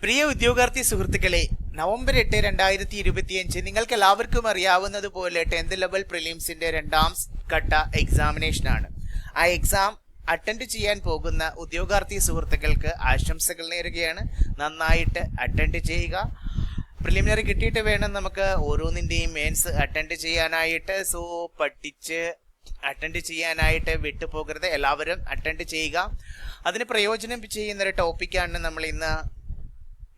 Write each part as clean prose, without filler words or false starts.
പ്രിയ ഉദ്യോഗാർത്ഥി സുഹൃത്തുക്കളെ, നവംബർ 8, 2025 നിങ്ങൾക്ക് എല്ലാവർക്കും അറിയാവുന്നതുപോലെ 10th ലെവൽ പ്രിലിംസിന്റെ രണ്ടാം ഘട്ട എക്സാമിനേഷനാണ്. ആ എക്സാം അറ്റൻഡ് ചെയ്യാൻ പോകുന്ന ഉദ്യോഗാർത്ഥി സുഹൃത്തുക്കൾക്ക് ആശംസകൾ നേരുകയാണ്. നന്നായിട്ട് അറ്റൻഡ് ചെയ്യുക. പ്രിലിമിനറി കിട്ടിയിട്ട് വേണം നമുക്ക് ഓരോന്നിൻ്റെയും മെയിൻസ് അറ്റൻഡ് ചെയ്യാനായിട്ട്. സോ പഠിച്ച് അറ്റൻഡ് ചെയ്യാനായിട്ട് വിട്ടുപോകരുത്. എല്ലാവരും അറ്റൻഡ് ചെയ്യുക. അതിന് പ്രയോജനം ചെയ്യുന്നൊരു ടോപ്പിക്കാണ് നമ്മൾ ഇന്ന്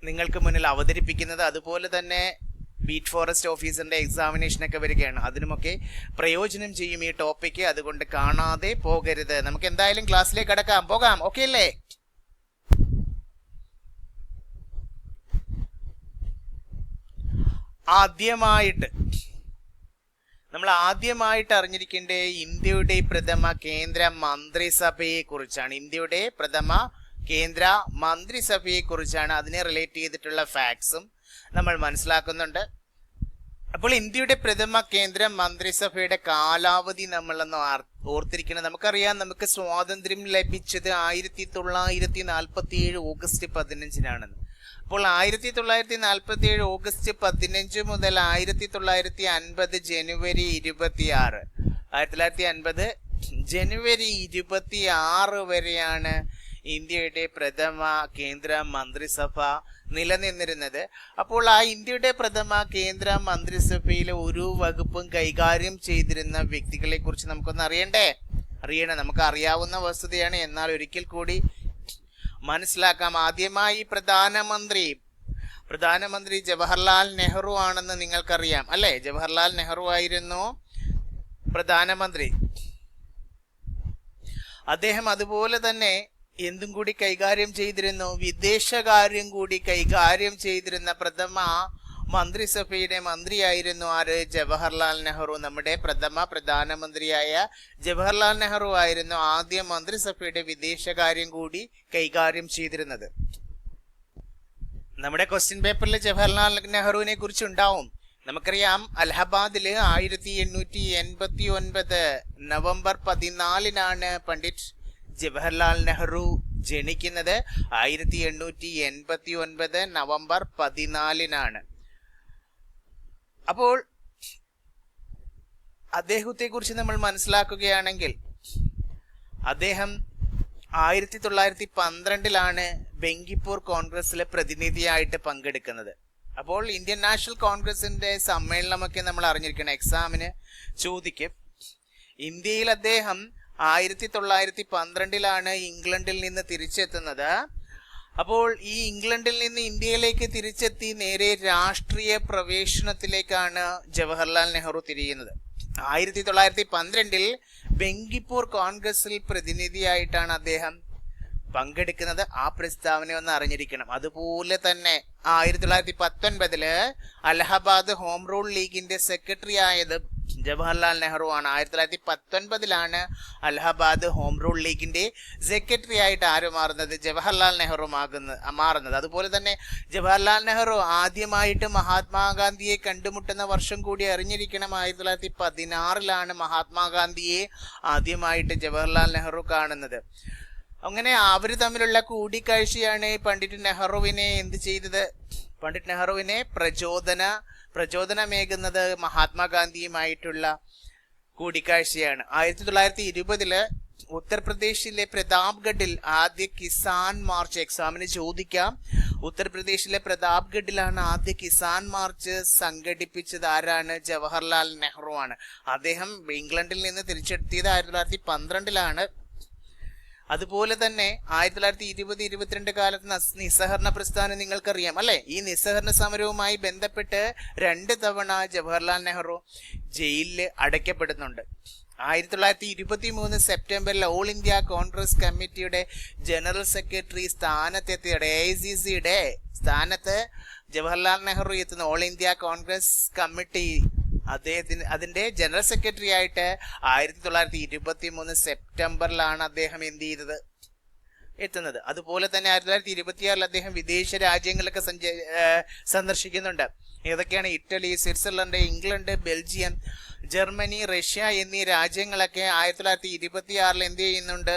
നിങ്ങൾക്ക് മുന്നിൽ അവതരിപ്പിക്കുന്നത്. അതുപോലെ തന്നെ ബീറ്റ് ഫോറസ്റ്റ് ഓഫീസറിന്റെ എക്സാമിനേഷനൊക്കെ വരികയാണ്. അതിനുമൊക്കെ പ്രയോജനം ചെയ്യും ഈ ടോപ്പിക്ക്. അതുകൊണ്ട് കാണാതെ പോകരുത്. നമുക്ക് എന്തായാലും ക്ലാസ്സിലേക്ക് പോകാം. ഓക്കെ അല്ലേ? നമ്മൾ ആദ്യമായിട്ട് അറിഞ്ഞിരിക്കേണ്ട ഇന്ത്യയുടെ പ്രഥമ കേന്ദ്ര മന്ത്രിസഭയെ കുറിച്ചാണ്. ഇന്ത്യയുടെ പ്രഥമ കേന്ദ്ര മന്ത്രിസഭയെ കുറിച്ചാണ്. അതിനെ റിലേറ്റ് ചെയ്തിട്ടുള്ള ഫാക്ട്സും നമ്മൾ മനസ്സിലാക്കുന്നുണ്ട്. അപ്പോൾ ഇന്ത്യയുടെ പ്രഥമ കേന്ദ്ര മന്ത്രിസഭയുടെ കാലാവധി നമ്മളൊന്ന് ഓർത്തിരിക്കണം. നമുക്കറിയാം, നമുക്ക് സ്വാതന്ത്ര്യം ലഭിച്ചത് 1947 ഓഗസ്റ്റ് 15 അപ്പോൾ 1947 ഓഗസ്റ്റ് 15 മുതൽ 1950 ജനുവരി 26 1950 ജനുവരി 26 വരെയാണ് ഇന്ത്യയുടെ പ്രഥമ കേന്ദ്ര മന്ത്രിസഭ നിലനിന്നിരുന്നത്. അപ്പോൾ ആ ഇന്ത്യയുടെ പ്രഥമ കേന്ദ്ര മന്ത്രിസഭയിലെ ഒരു വകുപ്പും കൈകാര്യം ചെയ്തിരുന്ന വ്യക്തികളെ കുറിച്ച് നമുക്കൊന്ന് അറിയണം. നമുക്ക് അറിയാവുന്ന വസ്തുതയാണ്, എന്നാൽ ഒരിക്കൽ കൂടി മനസ്സിലാക്കാം. ആദ്യമായി പ്രധാനമന്ത്രി ജവഹർലാൽ നെഹ്റു ആണെന്ന് നിങ്ങൾക്കറിയാം അല്ലെ? ജവഹർലാൽ നെഹ്റു ആയിരുന്നു പ്രധാനമന്ത്രി. അദ്ദേഹം അതുപോലെ തന്നെ എന്തും കൂടി കൈകാര്യം ചെയ്തിരുന്നു? വിദേശകാര്യം കൂടി കൈകാര്യം ചെയ്തിരുന്ന പ്രഥമ മന്ത്രിസഭയുടെ മന്ത്രിയായിരുന്നു ആര്? ജവഹർലാൽ നെഹ്റു. നമ്മുടെ പ്രധാനമന്ത്രിയായ ജവഹർലാൽ നെഹ്റു ആയിരുന്നു ആദ്യ മന്ത്രിസഭയുടെ വിദേശകാര്യം കൂടി കൈകാര്യം ചെയ്തിരുന്നത്. നമ്മുടെ ക്വസ്റ്റ്യൻ പേപ്പറിൽ ജവഹർലാൽ നെഹ്റുവിനെ കുറിച്ച് ഉണ്ടാവും. നമുക്കറിയാം, അലഹബാദില് 1889 നവംബർ 14 പണ്ഡിറ്റ് ജവഹർലാൽ നെഹ്റു ജനിക്കുന്നത്. 1889 നവംബർ 14 അപ്പോൾ അദ്ദേഹത്തെ കുറിച്ച് നമ്മൾ മനസ്സിലാക്കുകയാണെങ്കിൽ, അദ്ദേഹം 1912 ബെങ്കിപ്പൂർ കോൺഗ്രസിലെ പ്രതിനിധിയായിട്ട് പങ്കെടുക്കുന്നത്. അപ്പോൾ ഇന്ത്യൻ നാഷണൽ കോൺഗ്രസിന്റെ സമ്മേളനമൊക്കെ നമ്മൾ അറിഞ്ഞിരിക്കണം, എക്സാമിന് ചോദിക്കും. ഇന്ത്യയിൽ അദ്ദേഹം 1912 ഇംഗ്ലണ്ടിൽ നിന്ന് തിരിച്ചെത്തുന്നത്. അപ്പോൾ ഈ ഇംഗ്ലണ്ടിൽ നിന്ന് ഇന്ത്യയിലേക്ക് തിരിച്ചെത്തി നേരെ രാഷ്ട്രീയ പ്രവേശനത്തിലേക്കാണ് ജവഹർലാൽ നെഹ്റു തിരിയുന്നത്. 1912 ബെങ്കിപ്പൂർ കോൺഗ്രസിൽ പ്രതിനിധിയായിട്ടാണ് അദ്ദേഹം പങ്കെടുക്കുന്നത്. ആ പ്രസ്താവന ഒന്ന് അറിഞ്ഞിരിക്കണം. അതുപോലെ തന്നെ 1919 അലഹബാദ് ഹോം റൂൾ ലീഗിന്റെ സെക്രട്ടറി ആയത് ജവഹർലാൽ നെഹ്റു ആണ്. 1919 അലഹബാദ് ഹോം റൂൾ ലീഗിന്റെ സെക്രട്ടറി ആയിട്ട് ആര് മാറുന്നത്? ജവഹർലാൽ നെഹ്റു മാറുന്നത്. അതുപോലെ തന്നെ ജവഹർലാൽ നെഹ്റു ആദ്യമായിട്ട് മഹാത്മാഗാന്ധിയെ കണ്ടുമുട്ടുന്ന വർഷം കൂടി അറിഞ്ഞിരിക്കണം. 1916 മഹാത്മാഗാന്ധിയെ ആദ്യമായിട്ട് ജവഹർലാൽ നെഹ്റു കാണുന്നത്. അങ്ങനെ അവർ തമ്മിലുള്ള കൂടിക്കാഴ്ചയാണ് പണ്ഡിറ്റ് നെഹ്റുവിനെ എന്ത് ചെയ്തത്? പണ്ഡിറ്റ് നെഹ്റുവിനെ പ്രചോദനമേകുന്നത് മഹാത്മാഗാന്ധിയുമായിട്ടുള്ള കൂടിക്കാഴ്ചയാണ്. 1920 ഉത്തർപ്രദേശിലെ പ്രതാപ്ഗഡിൽ ആദ്യ കിസാൻ മാർച്ച്, എക്സാമിന് ചോദിക്കാം, ഉത്തർപ്രദേശിലെ പ്രതാപ്ഗഡിലാണ് ആദ്യ കിസാൻ മാർച്ച് സംഘടിപ്പിച്ചത്. ആരാണ്? ജവഹർലാൽ നെഹ്റു ആണ്. അദ്ദേഹം ഇംഗ്ലണ്ടിൽ നിന്ന് തിരിച്ചെത്തിയത് 1912 അതുപോലെ തന്നെ 1920-22 കാലത്ത് നിസ്സഹരണ പ്രസ്ഥാനം നിങ്ങൾക്കറിയാം അല്ലെ? ഈ നിസ്സഹരണ സമരവുമായി ബന്ധപ്പെട്ട് 2 തവണ ജവഹർലാൽ നെഹ്റു ജയിലിൽ അടയ്ക്കപ്പെടുന്നുണ്ട്. 1923 സെപ്റ്റംബറിൽ ഓൾ ഇന്ത്യ കോൺഗ്രസ് കമ്മിറ്റിയുടെ ജനറൽ സെക്രട്ടറി സ്ഥാനത്തെത്തിയുടെ AICCയുടെ സ്ഥാനത്ത് ജവഹർലാൽ നെഹ്റു എത്തുന്ന ഓൾ ഇന്ത്യ കോൺഗ്രസ് കമ്മിറ്റി അതിന്റെ ജനറൽ സെക്രട്ടറി ആയിട്ട് 1923 സെപ്റ്റംബറിലാണ് അദ്ദേഹം എന്ത് ചെയ്തത്? എത്തുന്നത്. അതുപോലെ തന്നെ 1926 അദ്ദേഹം വിദേശ രാജ്യങ്ങളൊക്കെ സന്ദർശിക്കുന്നുണ്ട്. ഏതൊക്കെയാണ്? Italy, Switzerland, England, Belgium, Germany, Russia എന്നീ രാജ്യങ്ങളൊക്കെ 1926 എന്ത് ചെയ്യുന്നുണ്ട്?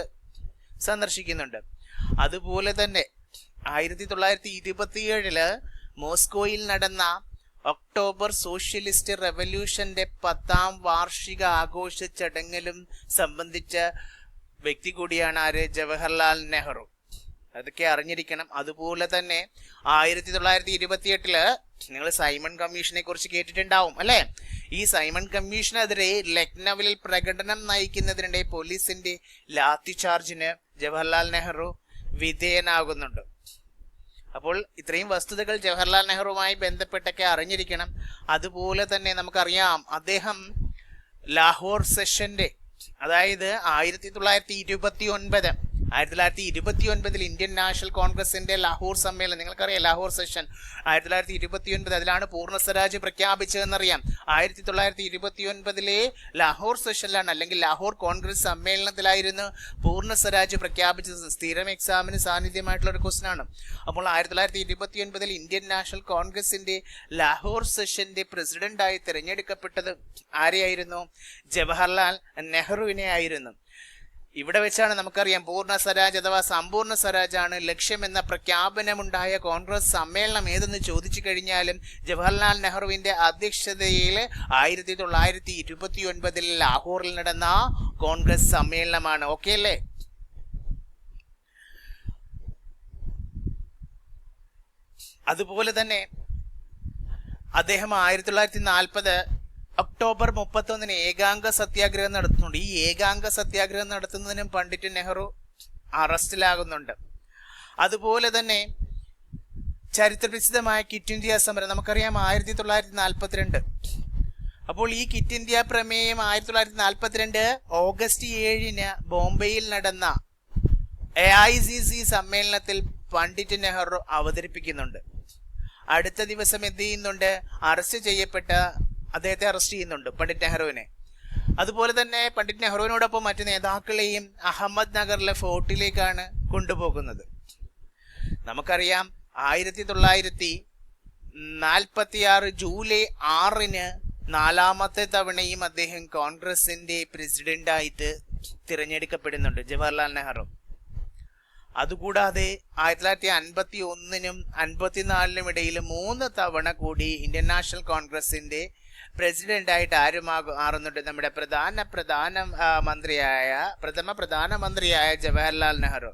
സന്ദർശിക്കുന്നുണ്ട്. അതുപോലെ തന്നെ 1927 മോസ്കോയിൽ നടന്ന ഒക്ടോബർ സോഷ്യലിസ്റ്റ് റെവല്യൂഷന്റെ 10ാം വാർഷിക ആഘോഷ ചടങ്ങിലും സംബന്ധിച്ച വ്യക്തി കൂടിയാണ് ആര്? ജവഹർലാൽ നെഹ്റു. അതൊക്കെ അറിഞ്ഞിരിക്കണം. അതുപോലെ തന്നെ 1928 നിങ്ങൾ സൈമൺ കമ്മീഷനെ കുറിച്ച് കേട്ടിട്ടുണ്ടാവും അല്ലെ? ഈ സൈമൺ കമ്മീഷനെതിരെ ലക്നൌവിൽ പ്രകടനം നയിക്കുന്നതിനിടെ പോലീസിന്റെ ലാത്തി ചാർജിന് ജവഹർലാൽ നെഹ്റു വിധേയനാകുന്നുണ്ട്. അപ്പോൾ ഇത്രയും വസ്തുതകൾ ജവഹർലാൽ നെഹ്റുവുമായി ബന്ധപ്പെട്ടൊക്കെ അറിഞ്ഞിരിക്കണം. അതുപോലെ തന്നെ നമുക്കറിയാം അദ്ദേഹം ലാഹോർ സെഷന്റെ, അതായത് 1929 ഇന്ത്യൻ നാഷണൽ കോൺഗ്രസിന്റെ ലാഹോർ സമ്മേളനം, നിങ്ങൾക്കറിയാം ലാഹോർ സെഷൻ 1929, അതിലാണ് പൂർണ്ണ സ്വരാജ് പ്രഖ്യാപിച്ചതെന്നറിയാം. 1929 ലാഹോർ സെഷനിലാണ്, അല്ലെങ്കിൽ ലാഹോർ കോൺഗ്രസ് സമ്മേളനത്തിലായിരുന്നു പൂർണ്ണ സ്വരാജ് പ്രഖ്യാപിച്ചത്. സ്ഥിരം എക്സാമിന് സാന്നിധ്യമായിട്ടുള്ള ഒരു ക്വസ്റ്റൻ ആണ്. അപ്പോൾ 1929 ഇന്ത്യൻ നാഷണൽ കോൺഗ്രസിന്റെ ലാഹോർ സെഷന്റെ പ്രസിഡന്റായി തിരഞ്ഞെടുക്കപ്പെട്ടത് ആരെയായിരുന്നു? ജവഹർലാൽ നെഹ്റുവിനെ ആയിരുന്നു. ഇവിടെ വെച്ചാണ് നമുക്കറിയാം പൂർണ്ണ സ്വരാജ് അഥവാ സമ്പൂർണ്ണ സ്വരാജാണ് ലക്ഷ്യമെന്ന പ്രഖ്യാപനമുണ്ടായ കോൺഗ്രസ് സമ്മേളനം ഏതെന്ന് ചോദിച്ചു കഴിഞ്ഞാലും ജവഹർലാൽ നെഹ്റുവിന്റെ അധ്യക്ഷതയിൽ 1929 ലാഹോറിൽ നടന്ന കോൺഗ്രസ് സമ്മേളനമാണ്. ഓക്കെ അല്ലേ? അതുപോലെ തന്നെ അദ്ദേഹം 1940 ഒക്ടോബർ 31 ഏകാംഗ സത്യാഗ്രഹം നടത്തുന്നുണ്ട്. ഈ ഏകാംഗ സത്യാഗ്രഹം നടത്തുന്നതിനും പണ്ഡിറ്റ് നെഹ്റു അറസ്റ്റിലാകുന്നുണ്ട്. അതുപോലെ തന്നെ ചരിത്രപ്രസിദ്ധമായ ക്വിറ്റ് ഇന്ത്യ സമരം നമുക്കറിയാം 1942. അപ്പോൾ ഈ ക്വിറ്റ് ഇന്ത്യ പ്രമേയം 1942 ഓഗസ്റ്റ് 7 ബോംബെയിൽ നടന്ന AICC സമ്മേളനത്തിൽ പണ്ഡിറ്റ് നെഹ്റു അവതരിപ്പിക്കുന്നുണ്ട്. അടുത്ത ദിവസം എന്ത് ചെയ്യുന്നുണ്ട്? അദ്ദേഹത്തെ അറസ്റ്റ് ചെയ്യുന്നുണ്ട്, പണ്ഡിറ്റ് നെഹ്റുവിനെ. അതുപോലെ തന്നെ പണ്ഡിറ്റ് നെഹ്റുവിനോടൊപ്പം മറ്റു നേതാക്കളെയും അഹമ്മദ് നഗറിലെ ഫോർട്ടിലേക്കാണ് കൊണ്ടുപോകുന്നത്. നമുക്കറിയാം 1946 ജൂലൈ 6 4ാമത്തെ തവണയും അദ്ദേഹം കോൺഗ്രസിന്റെ പ്രസിഡന്റായിട്ട് തിരഞ്ഞെടുക്കപ്പെടുന്നുണ്ട്, ജവഹർലാൽ നെഹ്റു. അതുകൂടാതെ 1951 54 ഇടയിൽ 3 തവണ കൂടി ഇന്ത്യൻ നാഷണൽ കോൺഗ്രസിന്റെ പ്രസിഡന്റായിട്ട് മാറുന്നുണ്ട്? നമ്മുടെ പ്രഥമ പ്രധാനമന്ത്രിയായ ജവഹർലാൽ നെഹ്റു.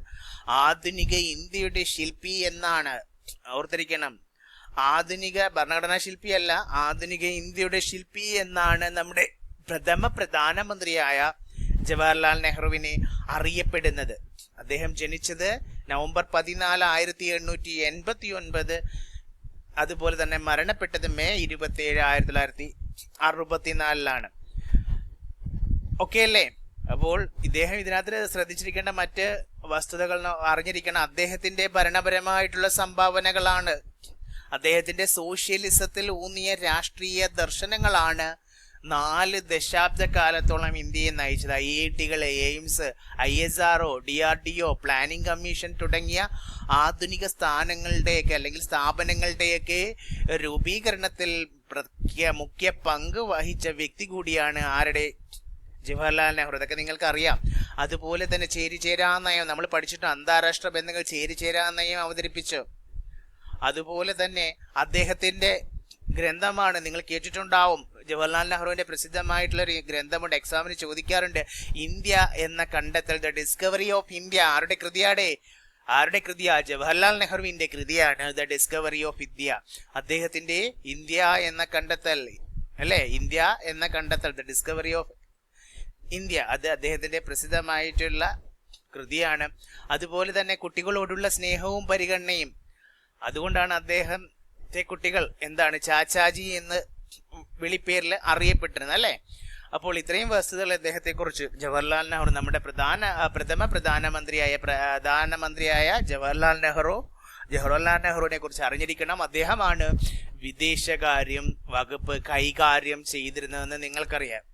ആധുനിക ഇന്ത്യയുടെ ശില്പി എന്നാണ്, ഓർത്തിരിക്കണം. ആധുനിക ഭരണഘടനാ ശില്പിയല്ല, ആധുനിക ഇന്ത്യയുടെ ശില്പി എന്നാണ് നമ്മുടെ പ്രഥമ പ്രധാനമന്ത്രിയായ ജവഹർലാൽ നെഹ്റുവിനെ അറിയപ്പെടുന്നത്. അദ്ദേഹം ജനിച്ചത് നവംബർ 14 1889. അതുപോലെ തന്നെ മരണപ്പെട്ടത് മെയ് 27 1964. ഓക്കെ അല്ലേ? അപ്പോൾ ഇദ്ദേഹം ഇതിനകത്ത് ശ്രദ്ധിച്ചിരിക്കേണ്ട മറ്റ് വസ്തുതകൾ അറിഞ്ഞിരിക്കണം. അദ്ദേഹത്തിന്റെ ഭരണപരമായിട്ടുള്ള സംഭാവനകളാണ്, അദ്ദേഹത്തിന്റെ സോഷ്യലിസത്തിൽ ഊന്നിയ രാഷ്ട്രീയ ദർശനങ്ങളാണ് 4 ദശാബ്ദക്കാലത്തോളം ഇന്ത്യയെ നയിച്ചത്. IIT-കൾ, AIIMS, ISRO, DRDO, planning commission തുടങ്ങിയ ആധുനിക സ്ഥാപനങ്ങളുടെയൊക്കെ രൂപീകരണത്തിൽ മുഖ്യ പങ്ക് വഹിച്ച വ്യക്തി കൂടിയാണ് ആരുടെ? ജവഹർലാൽ നെഹ്റു. ഇതൊക്കെ നിങ്ങൾക്ക് അറിയാം. അതുപോലെ തന്നെ ചേരിചേരാ നയം നമ്മൾ പഠിച്ചിട്ട്, അന്താരാഷ്ട്ര ബന്ധങ്ങൾ ചേരിചേരാ നയം അവതരിപ്പിച്ചു. അതുപോലെ തന്നെ അദ്ദേഹത്തിന്റെ ഗ്രന്ഥമാണ്, നിങ്ങൾ കേട്ടിട്ടുണ്ടാവും, ജവഹർലാൽ നെഹ്റുവിന്റെ പ്രസിദ്ധമായിട്ടുള്ള ഒരു ഗ്രന്ഥമുണ്ട്, എക്സാമിന് ചോദിക്കാറുണ്ട്, ഇന്ത്യ എന്ന കണ്ടെത്തൽ, ദ ഡിസ്കവറി ഓഫ് ഇന്ത്യ. ആരുടെ കൃതിയാ? ജവഹർലാൽ നെഹ്റുവിന്റെ കൃതിയാണ് ദ ഡിസ്കവറി ഓഫ് ഇന്ത്യ. അദ്ദേഹത്തിന്റെ ഇന്ത്യ എന്ന കണ്ടെത്തൽ അല്ലെ, ഇന്ത്യ എന്ന കണ്ടെത്തൽ, ദ ഡിസ്കവറി ഓഫ് ഇന്ത്യ, അത് അദ്ദേഹത്തിന്റെ പ്രസിദ്ധമായിട്ടുള്ള കൃതിയാണ്. അതുപോലെ തന്നെ കുട്ടികളോടുള്ള സ്നേഹവും പരിഗണനയും, അതുകൊണ്ടാണ് അദ്ദേഹത്തെ കുട്ടികൾ ചാച്ചാജി എന്ന് വിളിപ്പേരിൽ അറിയപ്പെട്ടിരുന്നത് അല്ലെ. അപ്പോൾ ഇത്രയും വസ്തുതകൾ അദ്ദേഹത്തെക്കുറിച്ച്, ജവഹർലാൽ നെഹ്റു, നമ്മുടെ പ്രഥമ പ്രധാനമന്ത്രിയായ ജവഹർലാൽ നെഹ്റുവിനെ കുറിച്ച് അറിഞ്ഞിരിക്കണം. അദ്ദേഹമാണ് വിദേശകാര്യം വകുപ്പ് കൈകാര്യം ചെയ്തിരുന്നതെന്ന് നിങ്ങൾക്കറിയാം.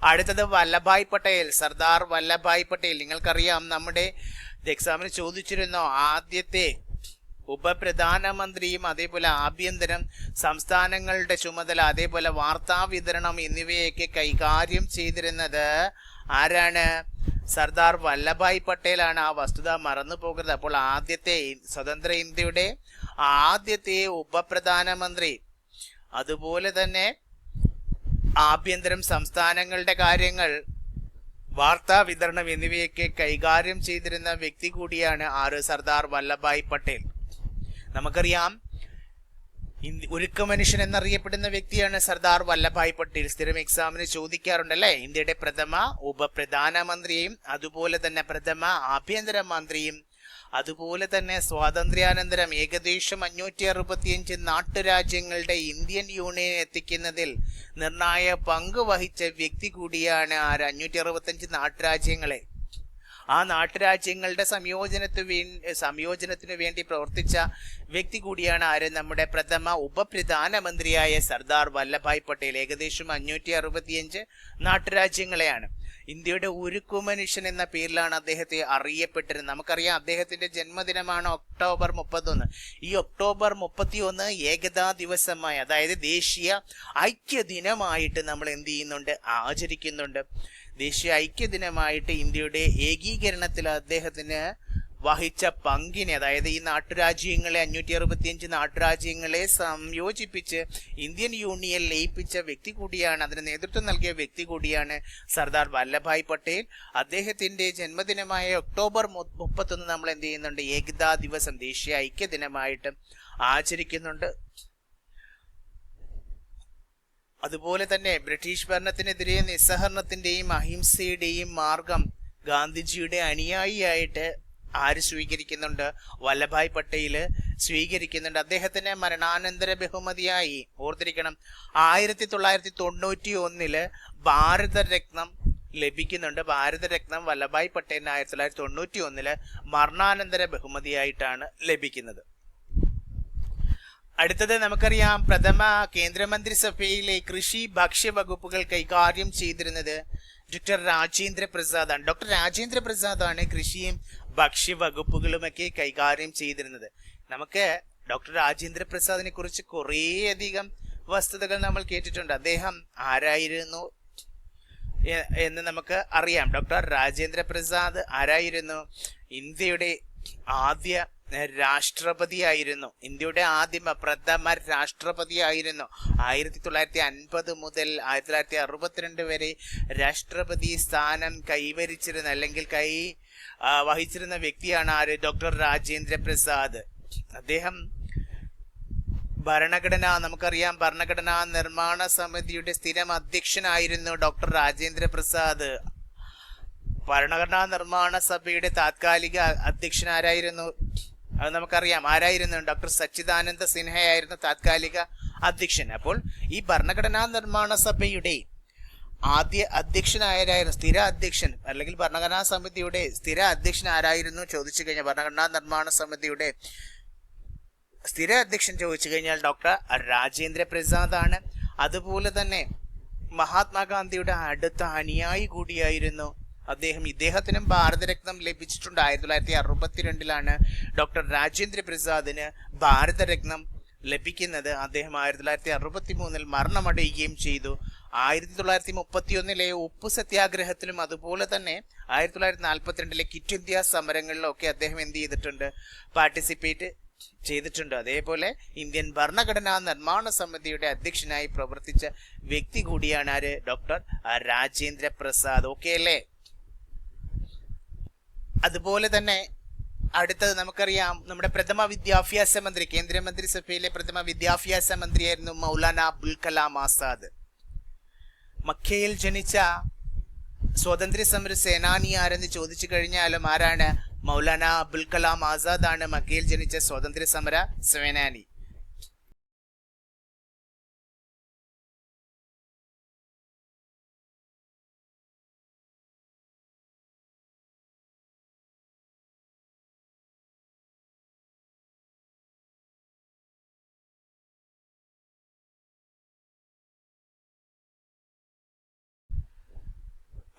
അടുത്തത് വല്ലഭായ് പട്ടേൽ, സർദാർ വല്ലഭായ് പട്ടേൽ. നിങ്ങൾക്കറിയാം, നമ്മുടെ എക്സാമിന് ചോദിച്ചിരുന്നോ, ആദ്യത്തെ ഉപപ്രധാനമന്ത്രിയും അതേപോലെ ആഭ്യന്തരം, സംസ്ഥാനങ്ങളുടെ ചുമതല, അതേപോലെ വാർത്താ വിതരണം എന്നിവയൊക്കെ കൈകാര്യം ചെയ്തിരുന്നത് ആരാണ്? സർദാർ വല്ലഭായ് പട്ടേലാണ്. ആ വസ്തുത മറന്നു പോകരുത്. അപ്പോൾ ആദ്യത്തെ സ്വതന്ത്ര ഇന്ത്യയുടെ ആദ്യത്തെ ഉപപ്രധാനമന്ത്രി, അതുപോലെ തന്നെ ആഭ്യന്തരം, സംസ്ഥാനങ്ങളുടെ കാര്യങ്ങൾ, വാർത്താ വിതരണം എന്നിവയൊക്കെ കൈകാര്യം ചെയ്തിരുന്ന വ്യക്തി കൂടിയാണ് ആര്? സർദാർ വല്ലഭായ് പട്ടേൽ. നമുക്കറിയാം, ഉരുക്ക മനുഷ്യൻ എന്നറിയപ്പെടുന്ന വ്യക്തിയാണ് സർദാർ വല്ലഭായ് പട്ടേൽ. സ്ഥിരം എക്സാമിന് ചോദിക്കാറുണ്ടല്ലേ. ഇന്ത്യയുടെ പ്രഥമ ഉപപ്രധാനമന്ത്രിയും അതുപോലെ തന്നെ പ്രഥമ ആഭ്യന്തരമന്ത്രിയും അതുപോലെ തന്നെ സ്വാതന്ത്ര്യാനന്തരം ഏകദേശം 565 നാട്ടുരാജ്യങ്ങളുടെ ഇന്ത്യൻ യൂണിയൻ എത്തിക്കുന്നതിൽ നിർണായക പങ്ക് വഹിച്ച വ്യക്തി കൂടിയാണ് ആര്? 565 നാട്ടുരാജ്യങ്ങളെ, ആ നാട്ടുരാജ്യങ്ങളുടെ സംയോജനത്തിനു വേണ്ടി പ്രവർത്തിച്ച വ്യക്തി കൂടിയാണ് ആര്? നമ്മുടെ പ്രഥമ ഉപപ്രധാനമന്ത്രിയായ സർദാർ വല്ലഭായ് പട്ടേൽ. ഏകദേശം 565 നാട്ടുരാജ്യങ്ങളെയാണ്. ഇന്ത്യയുടെ ഉരുക്കു മനുഷ്യൻ എന്ന പേരിലാണ് അദ്ദേഹത്തെ അറിയപ്പെട്ടിരുന്നത്. നമുക്കറിയാം, അദ്ദേഹത്തിന്റെ ജന്മദിനമാണ് ഒക്ടോബർ 31. ഈ ഒക്ടോബർ 31 ഏകതാ ദിവസമായി, അതായത് ദേശീയ ഐക്യദിനമായിട്ട് നമ്മൾ എന്ത് ചെയ്യുന്നുണ്ട്? ആചരിക്കുന്നുണ്ട്. ദേശീയ ഐക്യദിനമായിട്ട് ഇന്ത്യയുടെ ഏകീകരണത്തിൽ അദ്ദേഹത്തിന് വഹിച്ച പങ്കിനെ, അതായത് ഈ നാട്ടുരാജ്യങ്ങളെ 565 നാട്ടുരാജ്യങ്ങളെ സംയോജിപ്പിച്ച് ഇന്ത്യൻ യൂണിയൻ ലയിപ്പിച്ച വ്യക്തി കൂടിയാണ്, അതിന് നേതൃത്വം നൽകിയ വ്യക്തി കൂടിയാണ് സർദാർ വല്ലഭായ് പട്ടേൽ. അദ്ദേഹത്തിന്റെ ജന്മദിനമായ ഒക്ടോബർ 31 നമ്മൾ എന്ത് ചെയ്യുന്നുണ്ട്? ഏകതാ ദിവസം, ദേശീയ ഐക്യദിനമായിട്ട് ആചരിക്കുന്നുണ്ട്. അതുപോലെ തന്നെ ബ്രിട്ടീഷ് ഭരണത്തിനെതിരെ നിസ്സഹരണത്തിന്റെയും അഹിംസയുടെയും മാർഗം ഗാന്ധിജിയുടെ അനുയായിയായിട്ട് ആര് സ്വീകരിക്കുന്നുണ്ട്? വല്ലഭായ് പട്ടേല് സ്വീകരിക്കുന്നുണ്ട്. അദ്ദേഹത്തിന് മരണാനന്തര ബഹുമതിയായി ഓർത്തിരിക്കണം, 1991 ഭാരതരത്നം ലഭിക്കുന്നുണ്ട്. ഭാരതരത്നം വല്ലഭായ് പട്ടേലിന് 1991 മരണാനന്തര ബഹുമതിയായിട്ടാണ് ലഭിക്കുന്നത്. അടുത്തത് നമുക്കറിയാം, പ്രഥമ കേന്ദ്രമന്ത്രിസഭയിലെ കൃഷി ഭക്ഷ്യ വകുപ്പുകൾ കൈകാര്യം ചെയ്തിരുന്നത് ഡോക്ടർ രാജേന്ദ്ര പ്രസാദാണ്. ഡോക്ടർ രാജേന്ദ്ര പ്രസാദാണ് കൃഷിയും ഭക്ഷ്യ വകുപ്പുകളുമൊക്കെ കൈകാര്യം ചെയ്തിരുന്നത്. നമുക്ക് ഡോക്ടർ രാജേന്ദ്ര പ്രസാദിനെ കുറിച്ച് കുറേയധികം വസ്തുതകൾ നമ്മൾ കേട്ടിട്ടുണ്ട്. അദ്ദേഹം ആരായിരുന്നു എന്ന് നമുക്ക് അറിയാം. ഡോക്ടർ രാജേന്ദ്ര പ്രസാദ് ആരായിരുന്നു? ഇന്ത്യയുടെ ആദ്യ രാഷ്ട്രപതിയായിരുന്നു. ഇന്ത്യയുടെ പ്രഥമ രാഷ്ട്രപതിയായിരുന്നു. 1950 മുതൽ 1962 വരെ രാഷ്ട്രപതി സ്ഥാനം കൈവരിച്ചിരുന്ന അല്ലെങ്കിൽ വഹിച്ചിരുന്ന വ്യക്തിയാണ് ആര്? ഡോക്ടർ രാജേന്ദ്ര പ്രസാദ്. അദ്ദേഹം നമുക്കറിയാം, ഭരണഘടനാ നിർമ്മാണ സമിതിയുടെ സ്ഥിരം അധ്യക്ഷനായിരുന്നു ഡോക്ടർ രാജേന്ദ്ര പ്രസാദ്. ഭരണഘടനാ നിർമ്മാണ സഭയുടെ താത്കാലിക അധ്യക്ഷൻ ആരായിരുന്നു? അത് നമുക്കറിയാം, ആരായിരുന്നു? ഡോക്ടർ സച്ചിദാനന്ദ സിൻഹയായിരുന്നു താത്കാലിക അധ്യക്ഷൻ. അപ്പോൾ ഈ ഭരണഘടനാ നിർമ്മാണ സഭയുടെ ആദ്യ അധ്യക്ഷനായിരുന്നു, സ്ഥിര അധ്യക്ഷൻ അല്ലെങ്കിൽ ഭരണഘടനാ സമിതിയുടെ സ്ഥിര അധ്യക്ഷൻ ആരായിരുന്നു ചോദിച്ചു കഴിഞ്ഞാൽ, ഭരണഘടനാ നിർമ്മാണ സമിതിയുടെ സ്ഥിര അധ്യക്ഷൻ ചോദിച്ചു കഴിഞ്ഞാൽ ഡോക്ടർ രാജേന്ദ്ര പ്രസാദ് ആണ്. അതുപോലെ തന്നെ മഹാത്മാഗാന്ധിയുടെ അടുത്ത അനുയായി കൂടിയായിരുന്നു അദ്ദേഹം. ഇദ്ദേഹത്തിനും ഭാരതരത്നം ലഭിച്ചിട്ടുണ്ട്. 1962 ഡോക്ടർ രാജേന്ദ്ര പ്രസാദിന് ഭാരതരത്നം ലഭിക്കുന്നത്. അദ്ദേഹം 1963 മരണമടയുകയും ചെയ്തു. 1931 ഉപ്പു സത്യാഗ്രഹത്തിലും അതുപോലെ തന്നെ 1942 ക്വിറ്റ് ഇന്ത്യ സമരങ്ങളിലൊക്കെ അദ്ദേഹം എന്ത് ചെയ്തിട്ടുണ്ട്? പാർട്ടിസിപ്പേറ്റ് ചെയ്തിട്ടുണ്ട്. അതേപോലെ ഇന്ത്യൻ ഭരണഘടനാ നിർമ്മാണ സമിതിയുടെ അധ്യക്ഷനായി പ്രവർത്തിച്ച വ്യക്തി കൂടിയാണ് ആര്? ഡോക്ടർ രാജേന്ദ്ര പ്രസാദ്. ഓക്കെ അല്ലേ? അതുപോലെ തന്നെ അടുത്തത് നമുക്കറിയാം, നമ്മുടെ പ്രഥമ വിദ്യാഭ്യാസ മന്ത്രി, കേന്ദ്രമന്ത്രിസഭയിലെ പ്രഥമ വിദ്യാഭ്യാസ മന്ത്രിയായിരുന്നു മൗലാന അബുൽ കലാം ആസാദ്. മക്കയിൽ ജനിച്ച സ്വാതന്ത്ര്യ സമര സേനാനി ആരെന്ന് ചോദിച്ചു കഴിഞ്ഞാലും ആരാണ്? മൗലാന അബുൽ കലാം ആസാദ് ആണ് മക്കയിൽ ജനിച്ച സ്വാതന്ത്ര്യ സമര സേനാനി.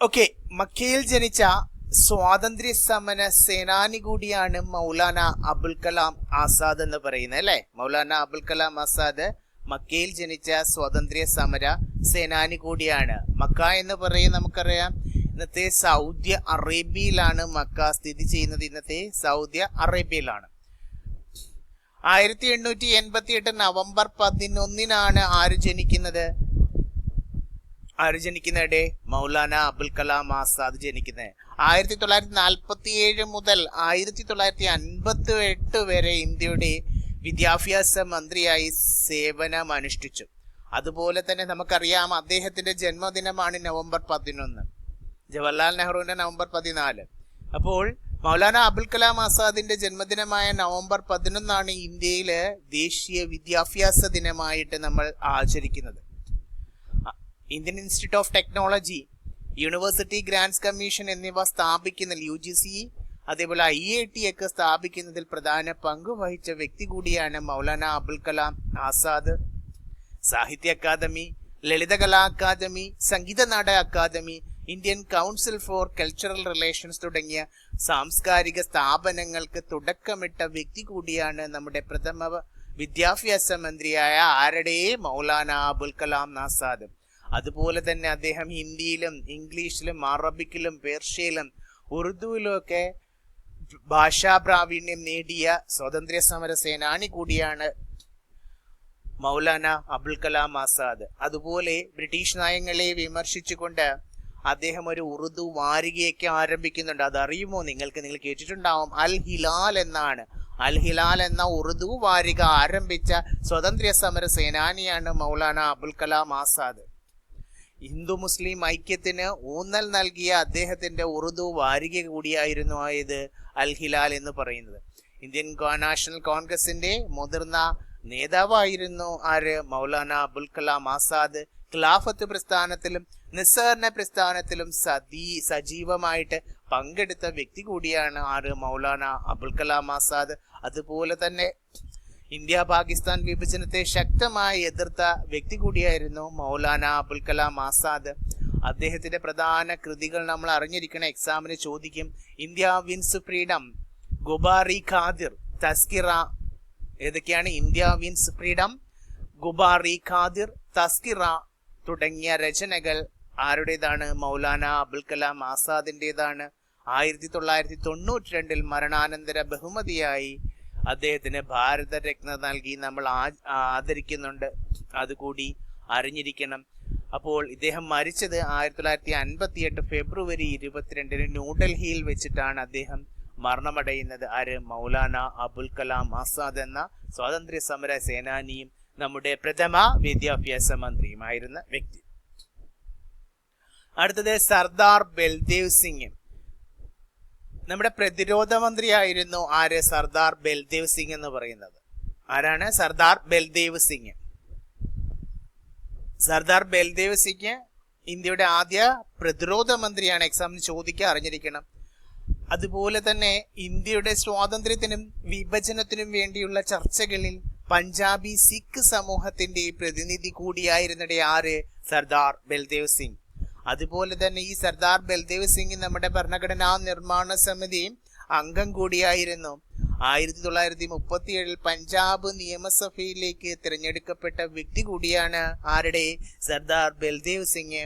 ഓക്കെ, മക്കയിൽ ജനിച്ച സ്വാതന്ത്ര്യ സമര സേനാനി കൂടിയാണ് മൗലാന അബുൽ കലാം ആസാദ് എന്ന് പറയുന്നത് അല്ലെ. മൗലാന അബുൽ കലാം ആസാദ് മക്കയിൽ ജനിച്ച സ്വാതന്ത്ര്യ സമര സേനാനി കൂടിയാണ്. മക്ക എന്ന് പറയും നമുക്കറിയാം ഇന്നത്തെ സൗദി അറേബ്യയിലാണ് മക്ക സ്ഥിതി ചെയ്യുന്നത്. ഇന്നത്തെ സൗദി അറേബ്യയിലാണ്. 1888 നവംബർ 11 ആര് ജനിക്കുന്നത്? മൗലാന അബുൽ കലാം ആസാദ് ജനിക്കുന്നത്. 1947 മുതൽ 1958 വരെ ഇന്ത്യയുടെ വിദ്യാഭ്യാസ മന്ത്രിയായി സേവനമനുഷ്ഠിച്ചു. അതുപോലെ തന്നെ നമുക്കറിയാം അദ്ദേഹത്തിന്റെ ജന്മദിനമാണ് നവംബർ 11, ജവഹർലാൽ നെഹ്റുവിന്റെ നവംബർ 14. അപ്പോൾ മൗലാന അബുൽ കലാം ആസാദിന്റെ ജന്മദിനമായ നവംബർ 11 ഇന്ത്യയിലെ ദേശീയ വിദ്യാഭ്യാസ ദിനമായിട്ട് നമ്മൾ ആചരിക്കുന്നത്. Indian institute of technology, university grants commission എന്നിവ സ്ഥാപിക്കുന്നതിൽ UGC അതേപോലെ IIT ഒക്കെ സ്ഥാപിക്കുന്നതിൽ പ്രധാന പങ്ക് വഹിച്ച വ്യക്തി കൂടിയാണ് മൗലാന അബുൽ കലാം ആസാദ്. സാഹിത്യ academy, Lalithakala Akademi, Sangeetha Nataka Akademi, Indian Council for Cultural Relations തുടങ്ങിയ സാംസ്കാരിക സ്ഥാപനങ്ങൾക്ക് തുടക്കമിട്ട വ്യക്തി കൂടിയാണ് നമ്മുടെ പ്രഥമ വിദ്യാഭ്യാസ മന്ത്രിയായ മൗലാന അബുൽ കലാം ആസാദ്. അതുപോലെ തന്നെ അദ്ദേഹം ഹിന്ദിയിലും ഇംഗ്ലീഷിലും അറബിക്കിലും പേർഷ്യയിലും ഉറുദുവിലും ഒക്കെ ഭാഷാ പ്രാവീണ്യം നേടിയ സ്വാതന്ത്ര്യ സമര സേനാനി കൂടിയാണ് മൗലാന അബുൽ കലാം ആസാദ്. അതുപോലെ ബ്രിട്ടീഷ് നയങ്ങളെ വിമർശിച്ചുകൊണ്ട് അദ്ദേഹം ഒരു ഉറുദു വാരികയൊക്കെ ആരംഭിക്കുന്നുണ്ട്. അതറിയുമോ നിങ്ങൾക്ക്? നിങ്ങൾ കേട്ടിട്ടുണ്ടാവും. അൽ ഹിലാൽ എന്നാണ്. അൽ ഹിലാൽ എന്ന ഉറുദു വാരിക ആരംഭിച്ച സ്വാതന്ത്ര്യ സമര സേനാനിയാണ് മൗലാന അബുൽ കലാം ആസാദ്. ഹിന്ദു മുസ്ലിം ഐക്യത്തിന് ഊന്നൽ നൽകിയ അദ്ദേഹത്തിന്റെ ഉറുദു വാരിക കൂടിയായിരുന്നു അൽ ഹിലാൽ എന്ന് പറയുന്നത്. ഇന്ത്യൻ നാഷണൽ കോൺഗ്രസിന്റെ മുതിർന്ന നേതാവായിരുന്നു മൗലാന അബുൽ കലാം ആസാദ്. ഖിലാഫത്ത് പ്രസ്ഥാനത്തിലും നിസ്സഹരണ പ്രസ്ഥാനത്തിലും സജീവമായിട്ട് പങ്കെടുത്ത വ്യക്തി കൂടിയാണ് മൗലാന അബുൽ കലാം ആസാദ്. അതുപോലെ തന്നെ ഇന്ത്യ പാകിസ്ഥാൻ വിഭജനത്തെ ശക്തമായി എതിർത്ത വ്യക്തി കൂടിയായിരുന്നു മൗലാന അബുൽ കലാം ആസാദ്. അദ്ദേഹത്തിന്റെ പ്രധാന കൃതികൾ നമ്മൾ അറിഞ്ഞിരിക്കണം, എക്സാമിന് ചോദിക്കും. India wins freedom, Ghubari Khatir, Tazkira. ഏതൊക്കെയാണ്? India wins freedom, Ghubari Khatir, Tazkira തുടങ്ങിയ രചനകൾ ആരുടേതാണ്? മൗലാന അബുൽ കലാം ആസാദിൻ്റെതാണ്. 1992 മരണാനന്തര ബഹുമതിയായി അദ്ദേഹത്തിന് ഭാരതരത്ന നൽകി നമ്മൾ ആദരിക്കുന്നുണ്ട്. അതുകൂടി അറിഞ്ഞിരിക്കണം. അപ്പോൾ ഇദ്ദേഹം മരിച്ചത് 1958 ഫെബ്രുവരി 22 ന്യൂഡൽഹിയിൽ വെച്ചിട്ടാണ് അദ്ദേഹം മരണമടയുന്നത്. മൗലാന അബുൽ കലാം ആസാദ് എന്ന സ്വാതന്ത്ര്യ സമര സേനാനിയും നമ്മുടെ പ്രഥമ വിദ്യാഭ്യാസ മന്ത്രിയുമായിരുന്ന വ്യക്തി. അടുത്തത് സർദാർ ബൽദേവ് സിംഗ്. നമ്മുടെ പ്രതിരോധ മന്ത്രിയായിരുന്നു സർദാർ ബൽദേവ് സിംഗ് എന്ന് പറയുന്നത്. ആരാണ്? സർദാർ ബൽദേവ് സിംഗ്. സർദാർ ബൽദേവ് സിംഗ് ഇന്ത്യയുടെ ആദ്യ പ്രതിരോധ മന്ത്രിയാണ്. എക്സാമിന് ചോദിക്കാൻ അറിഞ്ഞിരിക്കണം. അതുപോലെ തന്നെ ഇന്ത്യയുടെ സ്വാതന്ത്ര്യത്തിനും വിഭജനത്തിനും വേണ്ടിയുള്ള ചർച്ചകളിൽ പഞ്ചാബി സിഖ് സമൂഹത്തിന്റെ പ്രതിനിധി കൂടിയായിരുന്നിടെ സർദാർ ബൽദേവ് സിംഗ്. അതുപോലെ തന്നെ ഈ സർദാർ ബൽദേവ് സിംഗ് നമ്മുടെ ഭരണഘടനാ നിർമ്മാണ സമിതി അംഗം കൂടിയായിരുന്നു. 1937 പഞ്ചാബ് നിയമസഭയിലേക്ക് തിരഞ്ഞെടുക്കപ്പെട്ട വ്യക്തി കൂടിയാണ് സർദാർ ബൽദേവ് സിംഗ്.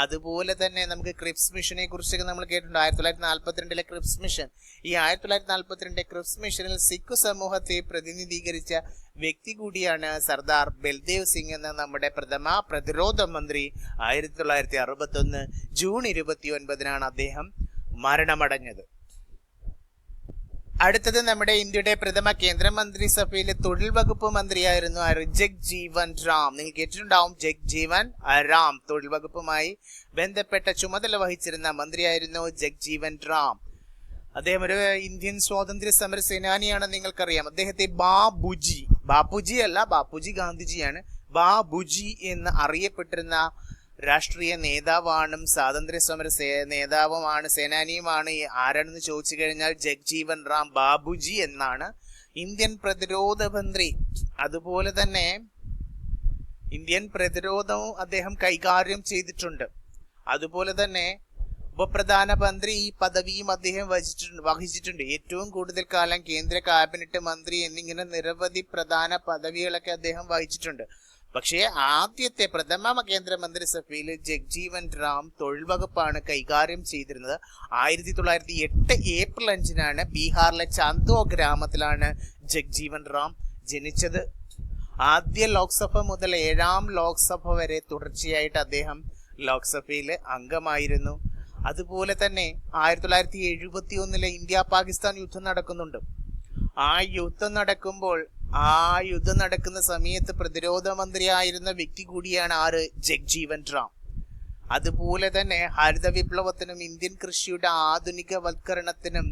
അതുപോലെ തന്നെ നമുക്ക് ക്രിപ്സ് മിഷനെ കുറിച്ചൊക്കെ നമ്മൾ കേട്ടിട്ടുണ്ട്. 1942 ക്രിപ്സ് മിഷൻ. ഈ 1942 ക്രിപ്സ് മിഷനിൽ സിഖ് സമൂഹത്തെ പ്രതിനിധീകരിച്ച വ്യക്തി കൂടിയാണ് സർദാർ ബൽദേവ് സിംഗ് എന്ന നമ്മുടെ പ്രഥമ പ്രതിരോധ മന്ത്രി. 1961 ജൂൺ 29 അദ്ദേഹം മരണമടഞ്ഞത്. അടുത്തത് നമ്മുടെ ഇന്ത്യയുടെ പ്രഥമ കേന്ദ്രമന്ത്രിസഭയിലെ തൊഴിൽ വകുപ്പ് മന്ത്രിയായിരുന്നു ജഗ്ജീവൻ റാം. നിങ്ങൾ കേട്ടിട്ടുണ്ടാവും ജഗ്ജീവൻ റാം. തൊഴിൽ വകുപ്പുമായി ബന്ധപ്പെട്ട ചുമതല വഹിച്ചിരുന്ന മന്ത്രിയായിരുന്നു ജഗ്ജീവൻ റാം. അദ്ദേഹം ഒരു ഇന്ത്യൻ സ്വാതന്ത്ര്യ സമര സേനാനിയാണ്. നിങ്ങൾക്കറിയാം അദ്ദേഹത്തെ ബാപ്പുജി അല്ല, ബാപ്പുജി ഗാന്ധിജിയാണ്. ബാബുജി എന്ന് അറിയപ്പെട്ടിരുന്ന രാഷ്ട്രീയ നേതാവാണ്, സ്വാതന്ത്ര്യ സമര നേതാവുമാണ്, സേനാനിയുമാണ്. ആരാണെന്ന് ചോദിച്ചു കഴിഞ്ഞാൽ ജഗ്ജീവൻ റാം. ബാബുജി എന്നാണ് ഇന്ത്യൻ പ്രതിരോധ മന്ത്രി. അതുപോലെ തന്നെ ഇന്ത്യൻ പ്രതിരോധവും അദ്ദേഹം കൈകാര്യം ചെയ്തിട്ടുണ്ട്. അതുപോലെ തന്നെ ഉപപ്രധാനമന്ത്രി ഈ പദവിയും അദ്ദേഹം വഹിച്ചിട്ടുണ്ട്. ഏറ്റവും കൂടുതൽ കാലം കേന്ദ്ര ക്യാബിനറ്റ് മന്ത്രി എന്നിങ്ങനെ നിരവധി പ്രധാന പദവികളൊക്കെ അദ്ദേഹം വഹിച്ചിട്ടുണ്ട്. പക്ഷേ ആദ്യത്തെ പ്രഥമ കേന്ദ്രമന്ത്രിസഭയിൽ ജഗ്ജീവൻ റാം തൊഴിൽ വകുപ്പാണ് കൈകാര്യം ചെയ്തിരുന്നത്. 1908 ഏപ്രിൽ 5 ബീഹാറിലെ ചാന്തോ ഗ്രാമത്തിലാണ് ജഗ്ജീവൻ റാം ജനിച്ചത്. ആദ്യ ലോക്സഭ മുതൽ 7ാം ലോക്സഭ വരെ തുടർച്ചയായിട്ട് അദ്ദേഹം ലോക്സഭയിൽ അംഗമായിരുന്നു. അതുപോലെ തന്നെ 1971 ഇന്ത്യ പാകിസ്ഥാൻ യുദ്ധം നടക്കുന്നുണ്ട്. ആ യുദ്ധം നടക്കുന്ന സമയത്ത് പ്രതിരോധ മന്ത്രിയായിരുന്ന വ്യക്തി കൂടിയാണ് ജഗ്ജീവൻ റാം. അതുപോലെ തന്നെ ഹരിത വിപ്ലവത്തിനും ഇന്ത്യൻ കൃഷിയുടെ ആധുനികവൽക്കരണത്തിനും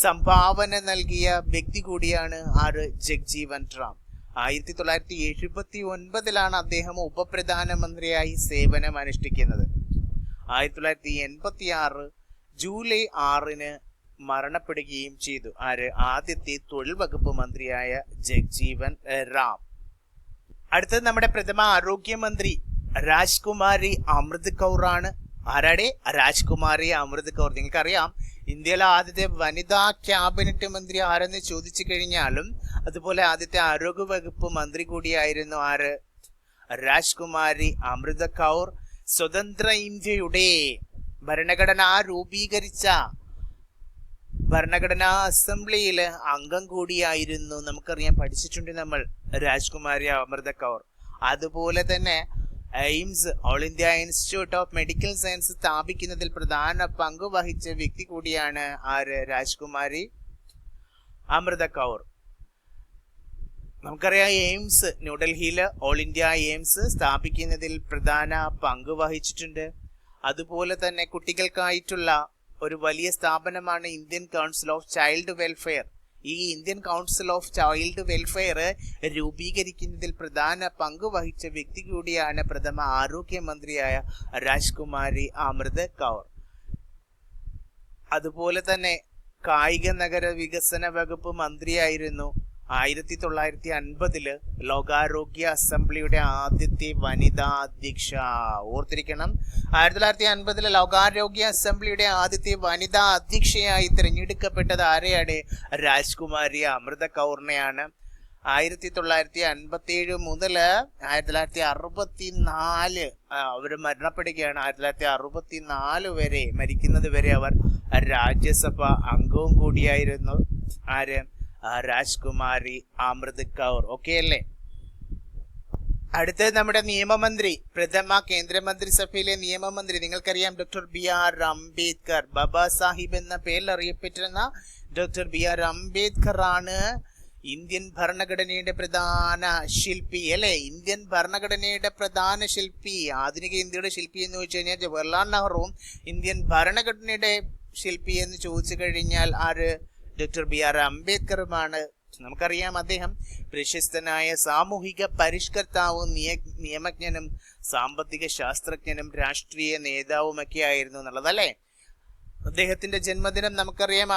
സംഭാവന നൽകിയ വ്യക്തി കൂടിയാണ് ജഗ്ജീവൻ റാം. 1979 അദ്ദേഹം ഉപപ്രധാനമന്ത്രിയായി സേവനം അനുഷ്ഠിക്കുന്നത്. 1986 ജൂലൈ 6 മരണപ്പെടുകയും ചെയ്തു. ആദ്യത്തെ തൊഴിൽ വകുപ്പ് മന്ത്രിയായ ജഗ്ജീവൻ റാം. അടുത്തത് നമ്മുടെ പ്രഥമ ആരോഗ്യമന്ത്രി രാജ്കുമാരി അമൃത് കൗർ ആണ്. രാജ്കുമാരി അമൃത് കൗർ. നിങ്ങൾക്കറിയാം, ഇന്ത്യയിലെ ആദ്യത്തെ വനിതാ ക്യാബിനറ്റ് മന്ത്രി ആരെന്ന് ചോദിച്ചു കഴിഞ്ഞാലും അതുപോലെ ആദ്യത്തെ ആരോഗ്യ വകുപ്പ് മന്ത്രി കൂടിയായിരുന്നു രാജ്കുമാരി അമൃത് കൗർ. സ്വതന്ത്ര ഇന്ത്യയുടെ ഭരണഘടനാ അസംബ്ലിയിൽ അംഗം കൂടിയായിരുന്നു. നമുക്കറിയാം, പഠിച്ചിട്ടുണ്ട് നമ്മൾ രാജ്കുമാരി അമൃത് കൗർ. അതുപോലെ തന്നെ AIIMS, all India institute of medical science സ്ഥാപിക്കുന്നതിൽ പ്രധാന പങ്ക് വഹിച്ച വ്യക്തി കൂടിയാണ് രാജ്കുമാരി അമൃത് കൗർ. നമുക്കറിയാം, എയിംസ് ന്യൂഡൽഹിയില് ഓൾ ഇന്ത്യ എയിംസ് സ്ഥാപിക്കുന്നതിൽ പ്രധാന പങ്ക് വഹിച്ചിട്ടുണ്ട്. അതുപോലെ തന്നെ കുട്ടികൾക്കായിട്ടുള്ള ഒരു വലിയ സ്ഥാപനമാണ് Indian council of child welfare. ഈ Indian council of child welfare രൂപീകരിക്കുന്നതിൽ പ്രധാന പങ്ക് വഹിച്ച വ്യക്തി കൂടിയാണ് പ്രഥമ ആരോഗ്യമന്ത്രിയായ രാജ്കുമാരി അമൃത് കൗർ. അതുപോലെ തന്നെ കായിക നഗര വികസന വകുപ്പ് മന്ത്രിയായിരുന്നു. 1950 ലോകാരോഗ്യ അസംബ്ലിയുടെ ആദ്യത്തെ വനിതാ അധ്യക്ഷ. ഓർത്തിരിക്കണം, 1950 ലോകാരോഗ്യ അസംബ്ലിയുടെ ആദ്യത്തെ വനിതാ അധ്യക്ഷയായി തിരഞ്ഞെടുക്കപ്പെട്ടത് രാജ്കുമാരി അമൃത് കൗറിനെയാണ്. 1957 മുതൽ 1964 അവർ മരണപ്പെടുകയാണ്. 1964 വരെ, മരിക്കുന്നത് വരെ അവർ രാജ്യസഭ അംഗവും കൂടിയായിരുന്നു. രാജ്കുമാരി അമൃത് കൗർ. ഓക്കെ അല്ലേ? അടുത്തത് നമ്മുടെ നിയമമന്ത്രി, പ്രഥമ കേന്ദ്രമന്ത്രിസഭയിലെ നിയമമന്ത്രി. നിങ്ങൾക്കറിയാം, ഡോക്ടർ BR അംബേദ്കർ. ബാബാ സാഹിബ് എന്ന പേരിൽ അറിയപ്പെട്ടിരുന്ന ഡോക്ടർ BR അംബേദ്കർ ആണ് ഇന്ത്യൻ ഭരണഘടനയുടെ പ്രധാന ശില്പി അല്ലെ? ഇന്ത്യൻ ഭരണഘടനയുടെ പ്രധാന ശില്പി, ആധുനിക ഇന്ത്യയുടെ ശില്പി എന്ന് ചോദിച്ചു കഴിഞ്ഞാൽ ജവഹർലാൽ നെഹ്റുവും ഇന്ത്യൻ ഭരണഘടനയുടെ ശില്പി എന്ന് ചോദിച്ചു കഴിഞ്ഞാൽ ഡോക്ടർ BR അംബേദ്കറുമാണ്. നമുക്കറിയാം, അദ്ദേഹം പ്രശസ്തനായ സാമൂഹിക പരിഷ്കർത്താവും നിയമജ്ഞനും സാമ്പത്തിക ശാസ്ത്രജ്ഞനും രാഷ്ട്രീയ നേതാവുമൊക്കെ ആയിരുന്നു എന്നുള്ളതല്ലേ. അദ്ദേഹത്തിന്റെ ജന്മദിനം നമുക്കറിയാം,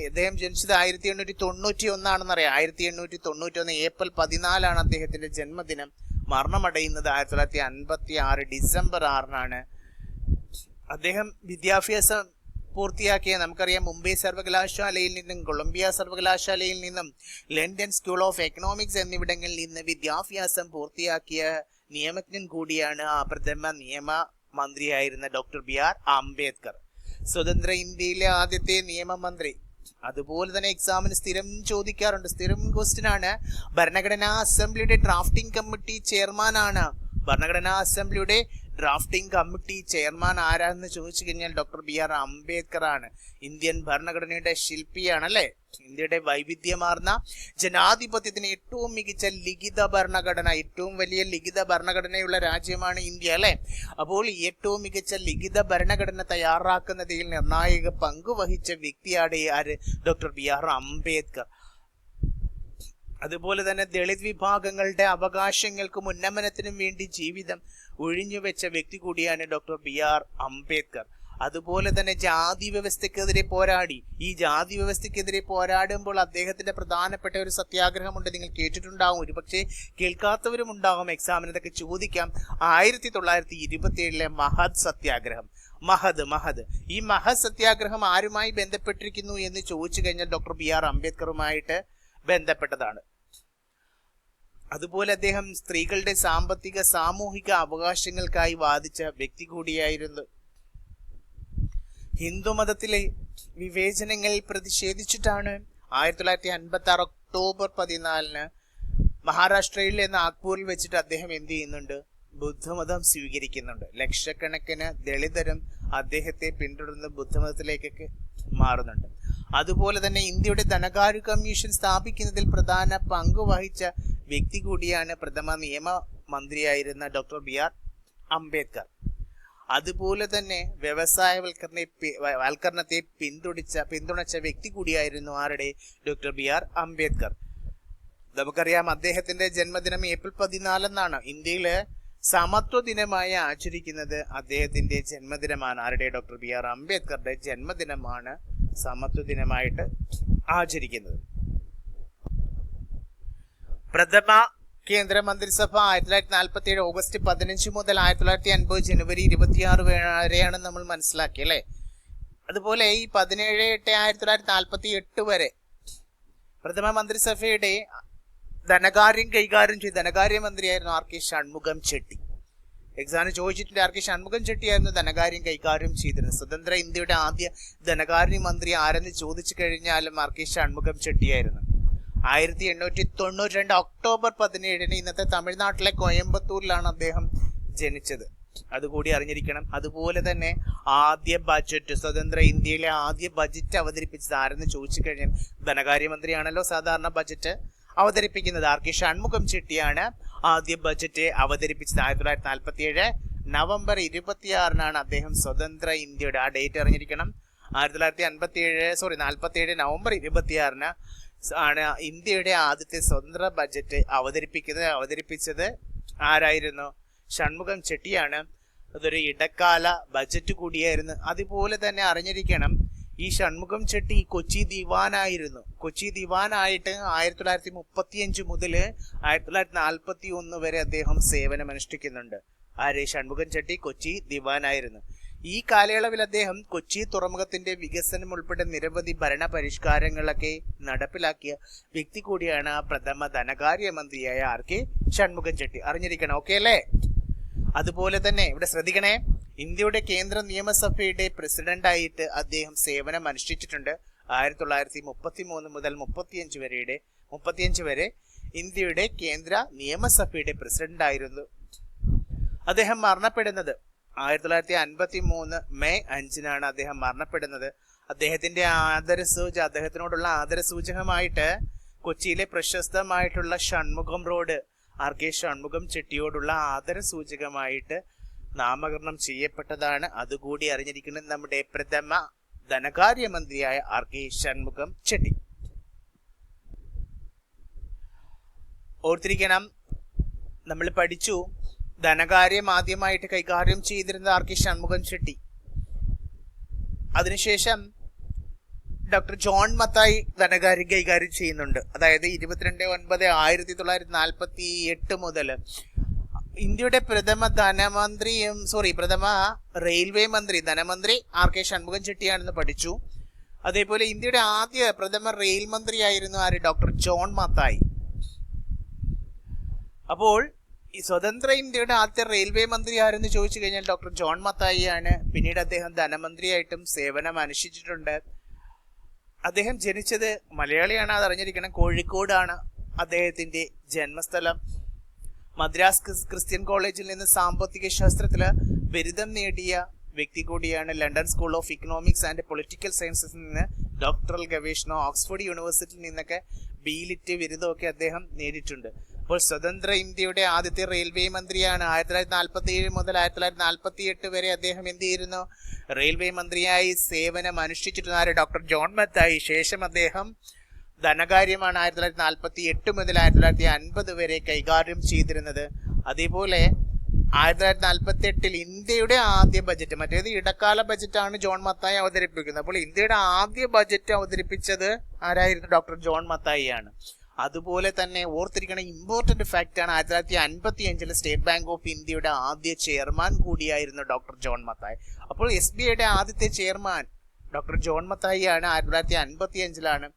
അദ്ദേഹം ജനിച്ചത് 1891 1891 ഏപ്രിൽ 14 അദ്ദേഹത്തിന്റെ ജന്മദിനം. മരണമടയുന്നത് 1956 ഡിസംബർ 6 അദ്ദേഹം വിദ്യാഭ്യാസം പൂർത്തിയാക്കിയ, നമുക്കറിയാം, മുംബൈ സർവകലാശാലയിൽ നിന്നും കൊളംബിയ സർവകലാശാലയിൽ നിന്നും ലണ്ടൻ സ്കൂൾ ഓഫ് എക്കണോമിക്സ് എന്നിവിടങ്ങളിൽ നിന്ന് വിദ്യാഭ്യാസം പൂർത്തിയാക്കിയ നിയമജ്ഞൻ കൂടിയാണ് പ്രഥമ നിയമ മന്ത്രിയായിരുന്ന ഡോക്ടർ BR അംബേദ്കർ. സ്വതന്ത്ര ഇന്ത്യയിലെ ആദ്യത്തെ നിയമമന്ത്രി. അതുപോലെ തന്നെ എക്സാമിന് സ്ഥിരം ചോദിക്കാറുണ്ട്, സ്ഥിരം ക്വസ്റ്റ്യൻ ആണ്. ഭരണഘടനാ അസംബ്ലിയുടെ ഡ്രാഫ്റ്റിംഗ് കമ്മിറ്റി ചെയർമാനാണ്. ഭരണഘടനാ അസംബ്ലിയുടെ ഡ്രാഫ്റ്റിംഗ് കമ്മിറ്റി ചെയർമാൻ ആരാന്ന് ചോദിച്ചു കഴിഞ്ഞാൽ ഡോക്ടർ BR അംബേദ്കർ ആണ്. ഇന്ത്യൻ ഭരണഘടനയുടെ ശില്പിയാണ് അല്ലെ? ഇന്ത്യയുടെ വൈവിധ്യമാർന്ന ജനാധിപത്യത്തിന് ഏറ്റവും മികച്ച ലിഖിത ഭരണഘടന, ഏറ്റവും വലിയ ലിഖിത ഭരണഘടനയുള്ള രാജ്യമാണ് ഇന്ത്യ അല്ലെ? അപ്പോൾ ഏറ്റവും മികച്ച ലിഖിത ഭരണഘടന തയ്യാറാക്കുന്നതിൽ നിർണായക പങ്ക് വഹിച്ച വ്യക്തിയാണ് ഡോക്ടർ BR അംബേദ്കർ. അതുപോലെ തന്നെ ദളിത് വിഭാഗങ്ങളുടെ അവകാശങ്ങൾക്കും ഉന്നമനത്തിനും വേണ്ടി ജീവിതം ഒഴിഞ്ഞുവെച്ച വ്യക്തി കൂടിയാണ് ഡോക്ടർ BR അംബേദ്കർ. അതുപോലെ തന്നെ ജാതി വ്യവസ്ഥക്കെതിരെ പോരാടി. ഈ ജാതി വ്യവസ്ഥക്കെതിരെ പോരാടുമ്പോൾ അദ്ദേഹത്തിന്റെ പ്രധാനപ്പെട്ട ഒരു സത്യാഗ്രഹമുണ്ട്, നിങ്ങൾ കേട്ടിട്ടുണ്ടാവും, ഒരു പക്ഷേ കേൾക്കാത്തവരും ഉണ്ടാകും. എക്സാമിന് ഇതൊക്കെ ചോദിക്കാം. 1927 മഹദ് സത്യാഗ്രഹം. മഹദ് ഈ മഹദ് സത്യാഗ്രഹം ആരുമായി ബന്ധപ്പെട്ടിരിക്കുന്നു എന്ന് ചോദിച്ചു കഴിഞ്ഞാൽ ഡോക്ടർ BR അംബേദ്കറുമായിട്ട് ബന്ധപ്പെട്ടതാണ്. അതുപോലെ അദ്ദേഹം സ്ത്രീകളുടെ സാമ്പത്തിക സാമൂഹിക അവകാശങ്ങൾക്കായി വാദിച്ച വ്യക്തി കൂടിയായിരുന്നു. ഹിന്ദുമതത്തിലെ വിവേചനങ്ങളിൽ പ്രതിഷേധിച്ചിട്ടാണ് 1956 ഒക്ടോബർ 14 മഹാരാഷ്ട്രയിലെ നാഗ്പൂരിൽ വെച്ചിട്ട് അദ്ദേഹം എന്ത് ചെയ്യുന്നുണ്ട്? ബുദ്ധമതം സ്വീകരിക്കുന്നുണ്ട്. ലക്ഷക്കണക്കിന് ദളിതരും അദ്ദേഹത്തെ പിന്തുടർന്ന് ബുദ്ധമതത്തിലേക്കൊക്കെ മാറുന്നുണ്ട്. അതുപോലെ തന്നെ ഇന്ത്യയുടെ ധനകാര്യ കമ്മീഷൻ സ്ഥാപിക്കുന്നതിൽ പ്രധാന പങ്ക് വഹിച്ച വ്യക്തി കൂടിയാണ് പ്രഥമ നിയമമന്ത്രിയായിരുന്ന ഡോക്ടർ BR അംബേദ്കർ. അതുപോലെ തന്നെ വ്യവസായവൽക്കരണത്തെ പിന്തുണച്ച വ്യക്തി കൂടിയായിരുന്നു ആരുടെ? Doctor BR Ambedkar. നമുക്കറിയാം അദ്ദേഹത്തിന്റെ ജന്മദിനം ഏപ്രിൽ 14 ഇന്ത്യയില് സമത്വ ദിനമായി ആചരിക്കുന്നത് അദ്ദേഹത്തിന്റെ ജന്മദിനമാണ്. ആരുടെ? ഡോക്ടർ BR അംബേദ്കറുടെ ജന്മദിനമാണ് സമത്വ ദിനമായിട്ട് ആചരിക്കുന്നത്. പ്രഥമ കേന്ദ്ര മന്ത്രിസഭ 1947 ഓഗസ്റ്റ് 15 മുതൽ 1950 ജനുവരി 26 വരെയാണ് നമ്മൾ മനസ്സിലാക്കി അല്ലെ. അതുപോലെ ഈ 17/8/1948 വരെ പ്രഥമ മന്ത്രിസഭയുടെ ധനകാര്യം കൈകാര്യം ചെയ്ത ധനകാര്യമന്ത്രിയായിരുന്നു R.K. ഷൺമുഖം ചെട്ടി. എക്സാമിന് ചോദിച്ചിട്ടുണ്ട്. R.K. ഷൺമുഖം ചെട്ടിയായിരുന്നു ധനകാര്യം കൈകാര്യം ചെയ്തിരുന്നത്. സ്വതന്ത്ര ഇന്ത്യയുടെ ആദ്യ ധനകാര്യമന്ത്രി ആരെന്ന് ചോദിച്ചു കഴിഞ്ഞാലും R.K. ഷൺമുഖം ചെട്ടിയായിരുന്നു. 1892 ഒക്ടോബർ 17 ഇന്നത്തെ തമിഴ്നാട്ടിലെ കോയമ്പത്തൂരിലാണ് അദ്ദേഹം ജനിച്ചത്. അതുകൂടി അറിഞ്ഞിരിക്കണം. അതുപോലെ തന്നെ ആദ്യ ബജറ്റ്, സ്വതന്ത്ര ഇന്ത്യയിലെ ആദ്യ ബജറ്റ് അവതരിപ്പിച്ചത് ആരെന്ന് ചോദിച്ചു കഴിഞ്ഞാൽ ധനകാര്യമന്ത്രിയാണല്ലോ സാധാരണ ബജറ്റ് അവതരിപ്പിക്കുന്നത്. R.K. ഷൺമുഖം ചെട്ടിയാണ് ആദ്യ ബജറ്റ് അവതരിപ്പിച്ചത്. 1947 നവംബർ 26 അദ്ദേഹം സ്വതന്ത്ര ഇന്ത്യയുടെ, ആ ഡേറ്റ് അറിഞ്ഞിരിക്കണം, 1947 നവംബർ 26 ആണ് ഇന്ത്യയുടെ ആദ്യത്തെ സ്വതന്ത്ര ബജറ്റ് അവതരിപ്പിച്ചത് ആരായിരുന്നു? ഷൺമുഖം ചെട്ടിയാണ്. അതൊരു ഇടക്കാല ബജറ്റ് കൂടിയായിരുന്നു. അതുപോലെ തന്നെ അറിഞ്ഞിരിക്കണം, ഈ ഷൺമുഖം ചെട്ടി കൊച്ചി ദിവാനായിരുന്നു. കൊച്ചി ദിവാനായിട്ട് 1935 മുതൽ 1941 വരെ അദ്ദേഹം സേവനമനുഷ്ഠിക്കുന്നുണ്ട്. ആര്? ഷൺമുഖം ചെട്ടി കൊച്ചി ദിവാനായിരുന്നു. ഈ കാലയളവിൽ അദ്ദേഹം കൊച്ചി തുറമുഖത്തിന്റെ വികസനം ഉൾപ്പെടെ നിരവധി ഭരണ പരിഷ്കാരങ്ങളൊക്കെ നടപ്പിലാക്കിയ വ്യക്തി കൂടിയാണ് പ്രഥമ ധനകാര്യമന്ത്രിയായ R.K. ഷൺമുഖം ചെട്ടി. അറിഞ്ഞിരിക്കണം. ഓക്കെ അല്ലേ? അതുപോലെ തന്നെ ഇവിടെ ശ്രദ്ധിക്കണേ, ഇന്ത്യയുടെ കേന്ദ്ര നിയമസഭയുടെ പ്രസിഡന്റായിട്ട് അദ്ദേഹം സേവനം അനുഷ്ഠിച്ചിട്ടുണ്ട്. 1933 മുതൽ 35 വരെ ഇന്ത്യയുടെ കേന്ദ്ര നിയമസഭയുടെ പ്രസിഡന്റ് ആയിരുന്നു. അദ്ദേഹം മരണപ്പെടുന്നത് 1953 മെയ് 5 അദ്ദേഹം മരണപ്പെടുന്നത്. അദ്ദേഹത്തിനോടുള്ള ആദരസൂചകമായിട്ട് കൊച്ചിയിലെ പ്രശസ്തമായിട്ടുള്ള ഷൺമുഖം റോഡ് R.K. ഷൺമുഖം ചെട്ടിയോടുള്ള ആദരസൂചകമായിട്ട് നാമകരണം ചെയ്യപ്പെട്ടതാണ്. അതുകൂടി അറിഞ്ഞിരിക്കുന്നത് നമ്മുടെ പ്രഥമ ധനകാര്യമന്ത്രിയായ R.K. ഷൺമുഖം ചെട്ടി. ഓർത്തിരിക്കണം, നമ്മൾ പഠിച്ചു ധനകാര്യം ആദ്യമായിട്ട് കൈകാര്യം ചെയ്തിരുന്നത് R.K. ഷൺമുഖം ചെട്ടി. അതിനുശേഷം ഡോക്ടർ ജോൺ മത്തായി ധനകാര്യം കൈകാര്യം ചെയ്യുന്നുണ്ട്. അതായത് 22/9/1948 മുതൽ ഇന്ത്യയുടെ പ്രഥമ റെയിൽവേ മന്ത്രി ധനമന്ത്രി R.K. ഷൺമുഖം ചെട്ടിയാണെന്ന് പഠിച്ചു. അതേപോലെ ഇന്ത്യയുടെ ആദ്യ പ്രഥമ റെയിൽ മന്ത്രിയായിരുന്നു ആര്? Doctor John Mathai. അപ്പോൾ ഈ സ്വതന്ത്ര ഇന്ത്യയുടെ ആദ്യ റെയിൽവേ മന്ത്രി ആരെന്ന് ചോദിച്ചു കഴിഞ്ഞാൽ ഡോക്ടർ ജോൺ മത്തായിയാണ്. പിന്നീട് അദ്ദേഹം ധനമന്ത്രിയായിട്ടും സേവനം അനുഷ്ഠിച്ചിട്ടുണ്ട്. അദ്ദേഹം ജനിച്ചത്, മലയാളിയാണ്, അത് അറിഞ്ഞിരിക്കണം, കോഴിക്കോടാണ് അദ്ദേഹത്തിന്റെ ജന്മസ്ഥലം. മദ്രാസ് ക്രിസ്ത്യൻ കോളേജിൽ നിന്ന് സാമ്പത്തിക ശാസ്ത്രത്തില് ബിരുദം നേടിയ വ്യക്തി കൂടിയാണ്. London school of economics and political സയൻസസിൽ നിന്ന് ഡോക്ടറൽ ഗവേഷണം, ഓക്സ്ഫോർഡ് യൂണിവേഴ്സിറ്റിയിൽ നിന്നൊക്കെ ബിലിറ്റ് ബിരുദമൊക്കെ അദ്ദേഹം നേടിയിട്ടുണ്ട്. അപ്പോൾ സ്വതന്ത്ര ഇന്ത്യയുടെ ആദ്യത്തെ റെയിൽവേ മന്ത്രിയാണ്. 1947 മുതൽ 1948 വരെ അദ്ദേഹം എന്ത് ചെയ്യുന്നു? റെയിൽവേ മന്ത്രിയായി സേവനം അനുഷ്ഠിച്ചിരുന്ന ഡോക്ടർ ജോൺ മത്തായി. ശേഷം അദ്ദേഹം ധനകാര്യമാണ് 1948 മുതൽ 1950 വരെ കൈകാര്യം ചെയ്തിരുന്നത്. അതേപോലെ 1948 ഇന്ത്യയുടെ ആദ്യ ബജറ്റ്, മറ്റേത് ഇടക്കാല ബജറ്റാണ് ജോൺ മത്തായി അവതരിപ്പിക്കുന്നത്. അപ്പോൾ ഇന്ത്യയുടെ ആദ്യ ബജറ്റ് അവതരിപ്പിച്ചത് ആരായിരുന്നു? ഡോക്ടർ ജോൺ മത്തായിയാണ്. അതുപോലെ തന്നെ ഓർത്തിരിക്കുന്ന ഇമ്പോർട്ടന്റ് ഫാക്റ്റ് ആണ്, 1955 സ്റ്റേറ്റ് ബാങ്ക് ഓഫ് ഇന്ത്യയുടെ ആദ്യ ചെയർമാൻ കൂടിയായിരുന്നു ഡോക്ടർ ജോൺ മത്തായി. അപ്പോൾ SBIയുടെ ആദ്യത്തെ ചെയർമാൻ ഡോക്ടർ ജോൺ മത്തായി ആണ്. 1955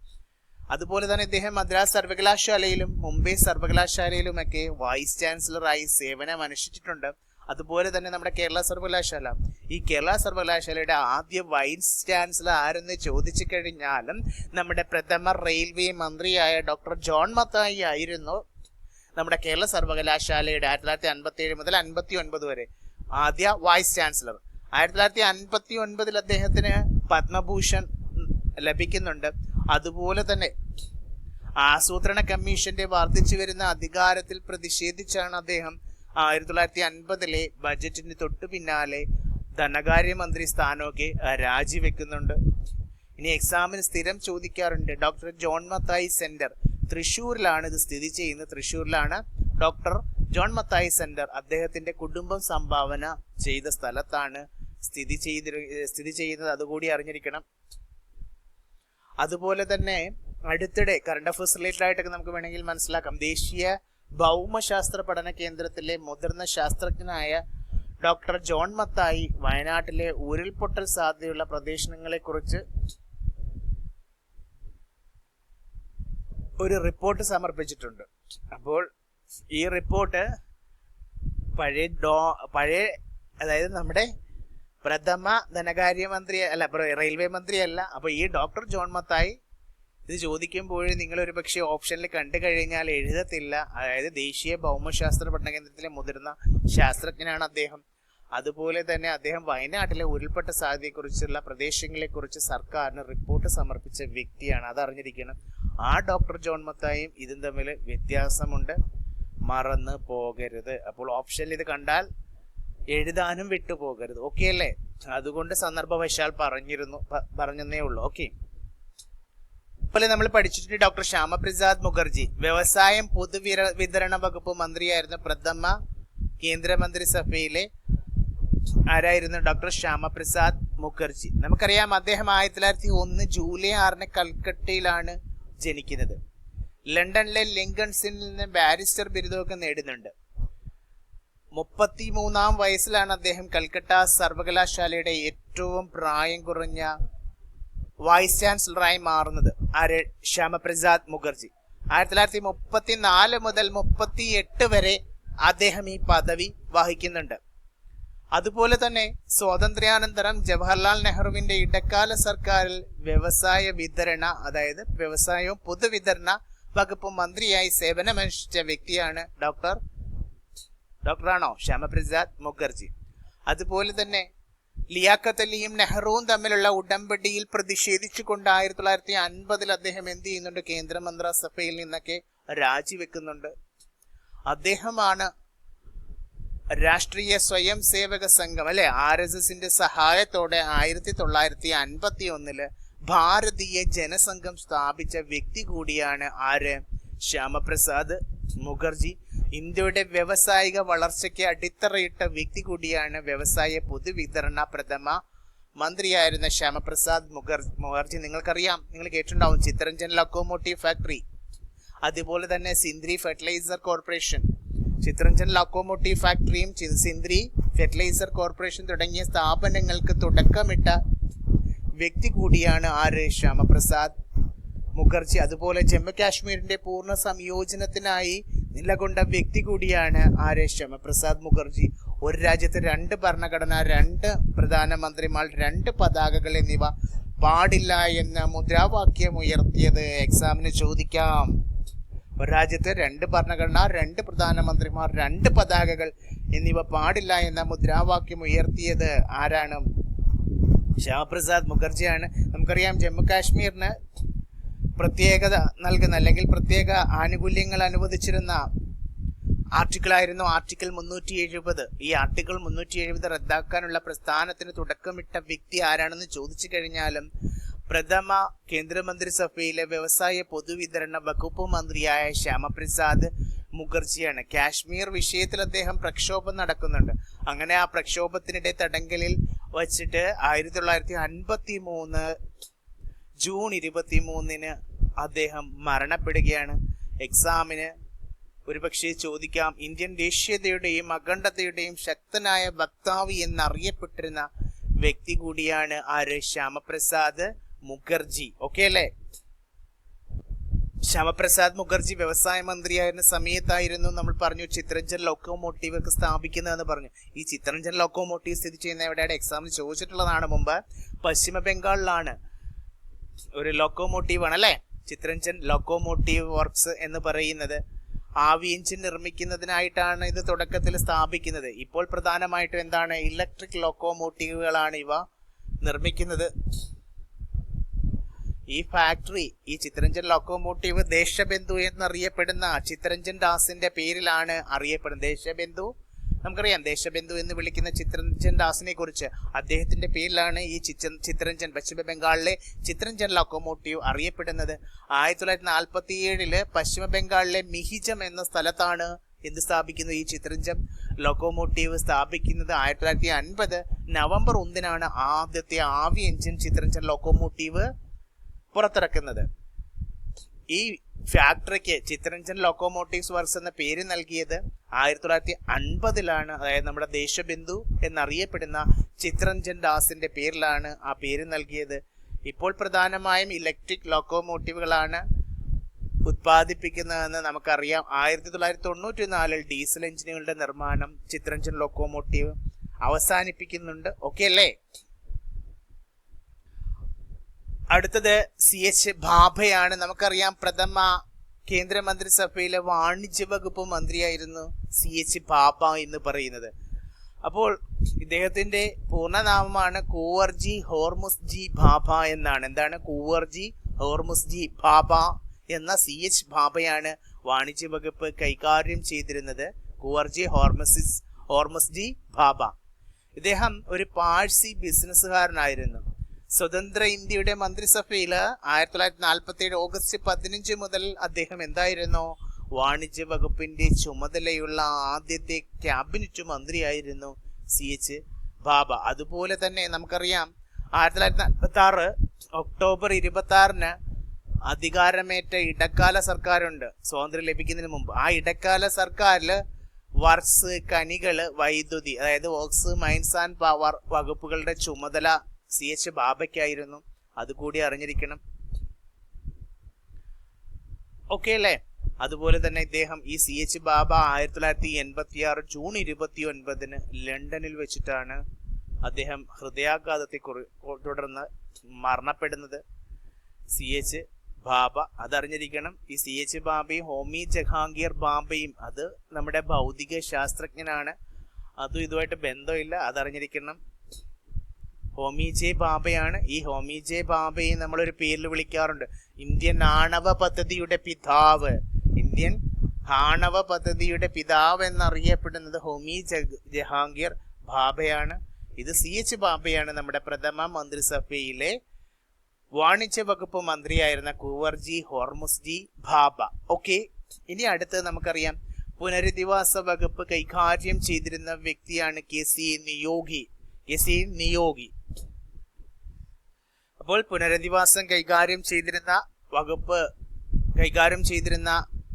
അതുപോലെ തന്നെ ഇദ്ദേഹം മദ്രാസ് സർവകലാശാലയിലും മുംബൈ സർവകലാശാലയിലുമൊക്കെ വൈസ് ചാൻസലറായി സേവനം അനുഷ്ഠിച്ചിട്ടുണ്ട്. അതുപോലെ തന്നെ നമ്മുടെ കേരള സർവകലാശാല, ഈ കേരള സർവകലാശാലയുടെ ആദ്യ വൈസ് ചാൻസലർ ആരെന്ന് ചോദിച്ചു കഴിഞ്ഞാലും നമ്മുടെ പ്രഥമ റെയിൽവേ മന്ത്രിയായ ഡോക്ടർ ജോൺ മത്തായി ആയിരുന്നു നമ്മുടെ കേരള സർവകലാശാലയുടെ 1957 മുതൽ 59 വരെ ആദ്യ വൈസ് ചാൻസലർ. 1959 അദ്ദേഹത്തിന് പത്മഭൂഷൺ ലഭിക്കുന്നുണ്ട്. അതുപോലെ തന്നെ ആസൂത്രണ കമ്മീഷന്റെ വർദ്ധിച്ചു വരുന്ന അധികാരത്തിൽ പ്രതിഷേധിച്ചാണ് അദ്ദേഹം 1950 ബജറ്റിന് തൊട്ടു പിന്നാലെ ധനകാര്യമന്ത്രി സ്ഥാനമൊക്കെ രാജിവെക്കുന്നുണ്ട്. ഇനി എക്സാമിന് സ്ഥിരം ചോദിക്കാറുണ്ട്, ഡോക്ടർ ജോൺ മത്തായി സെന്റർ തൃശ്ശൂരിലാണ് ഇത് സ്ഥിതി ചെയ്യുന്നത്. തൃശ്ശൂരിലാണ് ഡോക്ടർ ജോൺ മത്തായി സെന്റർ അദ്ദേഹത്തിന്റെ കുടുംബം സംഭാവന ചെയ്ത സ്ഥലത്താണ് സ്ഥിതി ചെയ്യുന്നത്. അതുകൂടി അറിഞ്ഞിരിക്കണം. അതുപോലെ തന്നെ അടുത്തിടെ കറണ്ട് അഫയേഴ്സ് റിലേറ്റഡ് ആയിട്ടൊക്കെ നമുക്ക് വേണമെങ്കിൽ മനസ്സിലാക്കാം. ദേശീയ ഭൗമശാസ്ത്ര പഠന കേന്ദ്രത്തിലെ മുതിർന്ന ശാസ്ത്രജ്ഞനായ ഡോക്ടർ ജോൺ മത്തായി വയനാട്ടിലെ ഉരുൾപൊട്ടൽ സാധ്യതയുള്ള പ്രദേശങ്ങളെ കുറിച്ച് ഒരു റിപ്പോർട്ട് സമർപ്പിച്ചിട്ടുണ്ട്. അപ്പോൾ ഈ റിപ്പോർട്ട് പഴയ അതായത് നമ്മുടെ പ്രഥമ ധനകാര്യമന്ത്രി അല്ല, റെയിൽവേ മന്ത്രിയല്ല. അപ്പോൾ ഈ ഡോക്ടർ ജോൺ മത്തായി ഇത് ചോദിക്കുമ്പോൾ നിങ്ങൾ ഒരു പക്ഷേ ഓപ്ഷനിൽ കണ്ടു കഴിഞ്ഞാൽ എഴുതത്തില്ല. അതായത് ദേശീയ ഭൗമശാസ്ത്ര പഠന കേന്ദ്രത്തിലെ മുതിർന്ന ശാസ്ത്രജ്ഞനാണ് അദ്ദേഹം. അതുപോലെ തന്നെ അദ്ദേഹം വയനാട്ടിലെ ഉരുൾപൊട്ട സാധ്യതയെക്കുറിച്ചുള്ള പ്രദേശങ്ങളെക്കുറിച്ച് സർക്കാരിന് റിപ്പോർട്ട് സമർപ്പിച്ച വ്യക്തിയാണ്. അതറിഞ്ഞിരിക്കണം. ആ ഡോക്ടർ ജോൺ മത്തായും ഇതും തമ്മിൽ വ്യത്യാസമുണ്ട്, മറന്നു പോകരുത്. അപ്പോൾ ഓപ്ഷനിൽ ഇത് കണ്ടാൽ എഴുതാനും വിട്ടുപോകരുത്. ഓക്കെ അല്ലേ? അതുകൊണ്ട് സന്ദർഭവശാൽ പറഞ്ഞേ ഉള്ളൂ. ഓക്കെ. ഇപ്പോൾ നമ്മൾ പഠിച്ചിട്ടുണ്ട് ഡോക്ടർ ശ്യാമപ്രസാദ് മുഖർജി വ്യവസായം പൊതുവിതരണ വകുപ്പ് മന്ത്രിയായിരുന്നു. പ്രഥമ കേന്ദ്രമന്ത്രിസഭയിലെ ആരായിരുന്നു? ഡോക്ടർ ശ്യാമപ്രസാദ് മുഖർജി. നമുക്കറിയാം അദ്ദേഹം 1901 ജൂലൈ 6 കൽക്കട്ടയിലാണ് ജനിക്കുന്നത്. ലണ്ടനിലെ ലിങ്കൺസിൽ നിന്ന് ബാരിസ്റ്റർ ബിരുദമൊക്കെ നേടുന്നുണ്ട്. 33-ാം വയസ്സിലാണ് അദ്ദേഹം കൽക്കട്ട സർവകലാശാലയുടെ ഏറ്റവും പ്രായം കുറഞ്ഞ വൈസ് ചാൻസലറായി മാറുന്നത്. ആര്? ശ്യാമപ്രസാദ് മുഖർജി. 1934 മുതൽ 38 വരെ അദ്ദേഹം ഈ പദവി വഹിക്കുന്നുണ്ട്. അതുപോലെ തന്നെ സ്വാതന്ത്ര്യാനന്തരം ജവഹർലാൽ നെഹ്റുവിന്റെ ഇടക്കാല സർക്കാരിൽ വ്യവസായ വിതരണ, അതായത് വ്യവസായവും പൊതുവിതരണ വകുപ്പ് മന്ത്രിയായി സേവനമനുഷ്ഠിച്ച വ്യക്തിയാണ് ഡോക്ടറാണോ ശ്യാമപ്രസാദ് മുഖർജി. അതുപോലെ തന്നെ ലിയാഖത്ത് അലിയും നെഹ്റുവും തമ്മിലുള്ള ഉടമ്പടിയിൽ പ്രതിഷേധിച്ചുകൊണ്ട് 1950 അദ്ദേഹം എന്ത് ചെയ്യുന്നുണ്ട്? കേന്ദ്രമന്ത്രിസഭയിൽ നിന്നൊക്കെ രാജിവെക്കുന്നുണ്ട്. അദ്ദേഹമാണ് രാഷ്ട്രീയ സ്വയം സേവക സംഘം അല്ലെ RSSന്റെ സഹായത്തോടെ 1951 ഭാരതീയ ജനസംഘം സ്ഥാപിച്ച വ്യക്തി കൂടിയാണ് ആര്? ശ്യാമപ്രസാദ് മുഖർജി. ഇന്ത്യയുടെ വ്യാവസായിക വളർച്ചയ്ക്ക് അടിത്തറയിട്ട വ്യക്തി കൂടിയാണ് വ്യവസായ പൊതുവിതരണ പ്രഥമ മന്ത്രിയായിരുന്ന ശ്യാമപ്രസാദ് മുഖർജി. നിങ്ങൾക്കറിയാം, നിങ്ങൾ കേട്ടിട്ടുണ്ടാവും ചിത്തരഞ്ജൻ ലോക്കോമോട്ടീവ് ഫാക്ടറി, അതുപോലെ തന്നെ Sindri fertiliser corporation. Chittaranjan locomotive ഫാക്ടറിയും സിന്ദ്രി ഫെർട്ടിലൈസർ കോർപ്പറേഷൻ തുടങ്ങിയ സ്ഥാപനങ്ങൾക്ക് തുടക്കമിട്ട വ്യക്തി കൂടിയാണ് ആര്? ശ്യാമപ്രസാദ് മുഖർജി. അതുപോലെ ജമ്മു കാശ്മീരിന്റെ പൂർണ്ണ സംയോജനത്തിനായി നിലകൊണ്ട വ്യക്തി കൂടിയാണ് ആര്? ശ്യാമപ്രസാദ് മുഖർജി. ഒരു രാജ്യത്ത് 2 ഭരണഘടന, 2 പ്രധാനമന്ത്രിമാർ, 2 പതാകകൾ എന്നിവ പാടില്ല എന്ന മുദ്രാവാക്യം ഉയർത്തിയത് എക്സാമിന് ചോദിക്കാം. ഒരു രാജ്യത്ത് 2 ഭരണഘടന, 2 പ്രധാനമന്ത്രിമാർ, 2 പതാകകൾ എന്നിവ പാടില്ല എന്ന മുദ്രാവാക്യം ഉയർത്തിയത് ആരാണ്? ശ്യാമപ്രസാദ് മുഖർജിയാണ്. നമുക്കറിയാം ജമ്മു കാശ്മീരിന് പ്രത്യേകത നൽകുന്ന അല്ലെങ്കിൽ പ്രത്യേക ആനുകൂല്യങ്ങൾ അനുവദിച്ചിരുന്ന ആർട്ടിക്കിളായിരുന്നു ആർട്ടിക്കിൾ 370. ഈ ആർട്ടിക്കിൾ 370 റദ്ദാക്കാനുള്ള പ്രസ്ഥാനത്തിന് തുടക്കമിട്ട വ്യക്തി ആരാണെന്ന് ചോദിച്ചു കഴിഞ്ഞാലും പ്രഥമ കേന്ദ്രമന്ത്രിസഭയിലെ വ്യവസായ പൊതുവിതരണ വകുപ്പ് മന്ത്രിയായ ശ്യാമപ്രസാദ് മുഖർജിയാണ്. കാശ്മീർ വിഷയത്തിൽ അദ്ദേഹം പ്രക്ഷോഭം നടക്കുന്നുണ്ട്. അങ്ങനെ ആ പ്രക്ഷോഭത്തിനിടെ തടങ്കലിൽ വച്ചിട്ട് 1953 ജൂൺ 23 അദ്ദേഹം മരണപ്പെടുകയാണ്. എക്സാമിന് ഒരുപക്ഷെ ചോദിക്കാം, ഇന്ത്യൻ ദേശീയതയുടെയും അഖണ്ഡതയുടെയും ശക്തനായ വക്താവ് എന്നറിയപ്പെട്ടിരുന്ന വ്യക്തി കൂടിയാണ് ആര്? ശ്യാമപ്രസാദ് മുഖർജി. ഓക്കെ അല്ലേ? ശ്യാമപ്രസാദ് മുഖർജി വ്യവസായ മന്ത്രിയായിരുന്ന സമയത്തായിരുന്നു നമ്മൾ പറഞ്ഞു ചിത്രഞ്ജൻ ലോക്കോമോട്ടീവ് ഒക്കെ സ്ഥാപിക്കുന്നതെന്ന് പറഞ്ഞു. ഈ ചിത്രഞ്ജൻ ലോക്കോമോട്ടീവ് സ്ഥിതി ചെയ്യുന്ന എവിടെയാണ് എക്സാമിൽ ചോദിച്ചിട്ടുള്ളതാണ് മുമ്പ്, പശ്ചിമ ബംഗാളിലാണ്. ഒരു ലോക്കോമോട്ടീവ് ആണ് അല്ലെ ചിത്രഞ്ജൻ ലോക്കോമോട്ടീവ് വർക്ക്സ് എന്ന് പറയുന്നത്. ആവി എഞ്ചിൻ നിർമ്മിക്കുന്നതിനായിട്ടാണ് ഇത് തുടക്കത്തിൽ സ്ഥാപിക്കുന്നത്. ഇപ്പോൾ പ്രധാനമായിട്ടും എന്താണ്, ഇലക്ട്രിക് ലോക്കോമോട്ടീവുകളാണ് ഇവ നിർമ്മിക്കുന്നത്. ഈ ഫാക്ടറി, ഈ ചിത്രഞ്ജൻ ലോക്കോമോട്ടീവ് ദേശബന്ധു എന്നറിയപ്പെടുന്ന ചിത്രഞ്ജൻ ദാസിന്റെ പേരിലാണ് അറിയപ്പെടുന്നത്. ദേശബന്ധു നമുക്കറിയാം, ദേശബന്ധു എന്ന് വിളിക്കുന്ന ചിത്രഞ്ജൻ ദാസിനെ കുറിച്ച് അദ്ദേഹത്തിന്റെ പേരിലാണ് ഈ ചിത്രഞ്ജൻ പശ്ചിമ ബംഗാളിലെ ചിത്രഞ്ജൻ ലോക്കോമോട്ടീവ് അറിയപ്പെടുന്നത്. 1947 പശ്ചിമ ബംഗാളിലെ മിഹിജം എന്ന സ്ഥലത്താണ് എന്ത് സ്ഥാപിക്കുന്നത്, ഈ ചിത്രഞ്ജൻ ലോക്കോമോട്ടീവ് സ്ഥാപിക്കുന്നത്. 1950 നവംബർ 1 ആദ്യത്തെ ആവി എഞ്ചിൻ ചിത്രഞ്ജൻ ലോക്കോമോട്ടീവ് പുറത്തിറക്കുന്നത്. ഈ ഫാക്ടറിക്ക് ചിത്രഞ്ജൻ ലോക്കോമോട്ടീവ്സ് വർക്ക്സ് എന്ന പേര് നൽകിയത് 1950 അതായത് നമ്മുടെ ദേശബന്ധു എന്നറിയപ്പെടുന്ന ചിത്രഞ്ജൻ ദാസിന്റെ പേരിലാണ് ആ പേര് നൽകിയത്. ഇപ്പോൾ പ്രധാനമായും ഇലക്ട്രിക് ലോക്കോമോട്ടീവുകളാണ് ഉത്പാദിപ്പിക്കുന്നതെന്ന് നമുക്കറിയാം. 1994 ഡീസൽ എഞ്ചിനുകളുടെ നിർമ്മാണം ചിത്രഞ്ജൻ ലോക്കോമോട്ടീവ് അവസാനിപ്പിക്കുന്നുണ്ട്. ഓക്കെ അല്ലേ? അടുത്തത് CH ഭാഭയാണ്. നമുക്കറിയാം പ്രഥമ കേന്ദ്രമന്ത്രിസഭയിലെ വാണിജ്യ വകുപ്പ് മന്ത്രിയായിരുന്നു CH ഭാഭ എന്ന് പറയുന്നത്. അപ്പോൾ ഇദ്ദേഹത്തിന്റെ പൂർണ്ണനാമമാണ് കുവർജി ഹോർമുസ്ജി ഭാഭ എന്നാണ്. എന്താണ്, കുവർജി ഹോർമുസ്ജി ഭാഭ എന്ന CH ഭാഭയാണ് വാണിജ്യ വകുപ്പ് കൈകാര്യം ചെയ്തിരുന്നത്. കുവർജി ഹോർമുസ്ജി ഭാഭ. ഇദ്ദേഹം ഒരു പാഴ്സി ബിസിനസ്സുകാരനായിരുന്നു. സ്വതന്ത്ര ഇന്ത്യയുടെ മന്ത്രിസഭയിൽ 1947 ഓഗസ്റ്റ് 15 മുതൽ അദ്ദേഹം എന്തായിരുന്നു, വാണിജ്യ വകുപ്പിന്റെ ചുമതലയുള്ള ആദ്യത്തെ ക്യാബിനറ്റ് മന്ത്രിയായിരുന്നു CH ഭാഭ. അതുപോലെ തന്നെ നമുക്കറിയാം 1946 ഒക്ടോബർ 26 അധികാരമേറ്റ ഇടക്കാല സർക്കാരുണ്ട് സ്വാതന്ത്ര്യം ലഭിക്കുന്നതിന് മുമ്പ്. ആ ഇടക്കാല സർക്കാരിൽ വർക്സ്, കനികള്, വൈദ്യുതി, അതായത് വർക്സ്, മൈൻസ് ആൻഡ് പവർ വകുപ്പുകളുടെ ചുമതല CH ഭാഭയ്ക്കായിരുന്നു. അതുകൂടി അറിഞ്ഞിരിക്കണം. ഓക്കെ അല്ലേ? അതുപോലെ തന്നെ ഇദ്ദേഹം ഈ CH ഭാഭ 1986 ജൂൺ 29 ലണ്ടനിൽ വെച്ചിട്ടാണ് അദ്ദേഹം ഹൃദയാഘാതത്തെ തുടർന്ന് മരണപ്പെടുന്നത്. CH ഭാഭ അതറിഞ്ഞിരിക്കണം. ഈ CH ഭാഭയും ഹോമി ജഹാംഗീർ ഭാഭയും അത് നമ്മുടെ ഭൗതിക ശാസ്ത്രജ്ഞനാണ്. അതും ഇതുമായിട്ട് ബന്ധമില്ല, അതറിഞ്ഞിരിക്കണം. ഹോമി ജെ ഭാഭയാണ്. ഈ ഹോമി ജെ ഭാഭയെ നമ്മളൊരു പേരിൽ വിളിക്കാറുണ്ട്, ഇന്ത്യൻ ആണവ പദ്ധതിയുടെ പിതാവ്. ഇന്ത്യൻ ആണവ പദ്ധതിയുടെ പിതാവ് എന്നറിയപ്പെടുന്നത് ഹോമി ജഹാംഗീർ ഭാഭയാണ്. ഇത് CH ഭാഭയാണ് നമ്മുടെ പ്രഥമ മന്ത്രിസഭയിലെ വാണിജ്യ വകുപ്പ് മന്ത്രിയായിരുന്ന കുവർജി ഹോർമുസ്ജി ഭാഭ. ഓക്കെ, ഇനി അടുത്തത് നമുക്കറിയാം പുനരധിവാസ വകുപ്പ് കൈകാര്യം ചെയ്തിരുന്ന വ്യക്തിയാണ് KC നിയോഗി. അപ്പോൾ പുനരധിവാസം കൈകാര്യം ചെയ്തിരുന്ന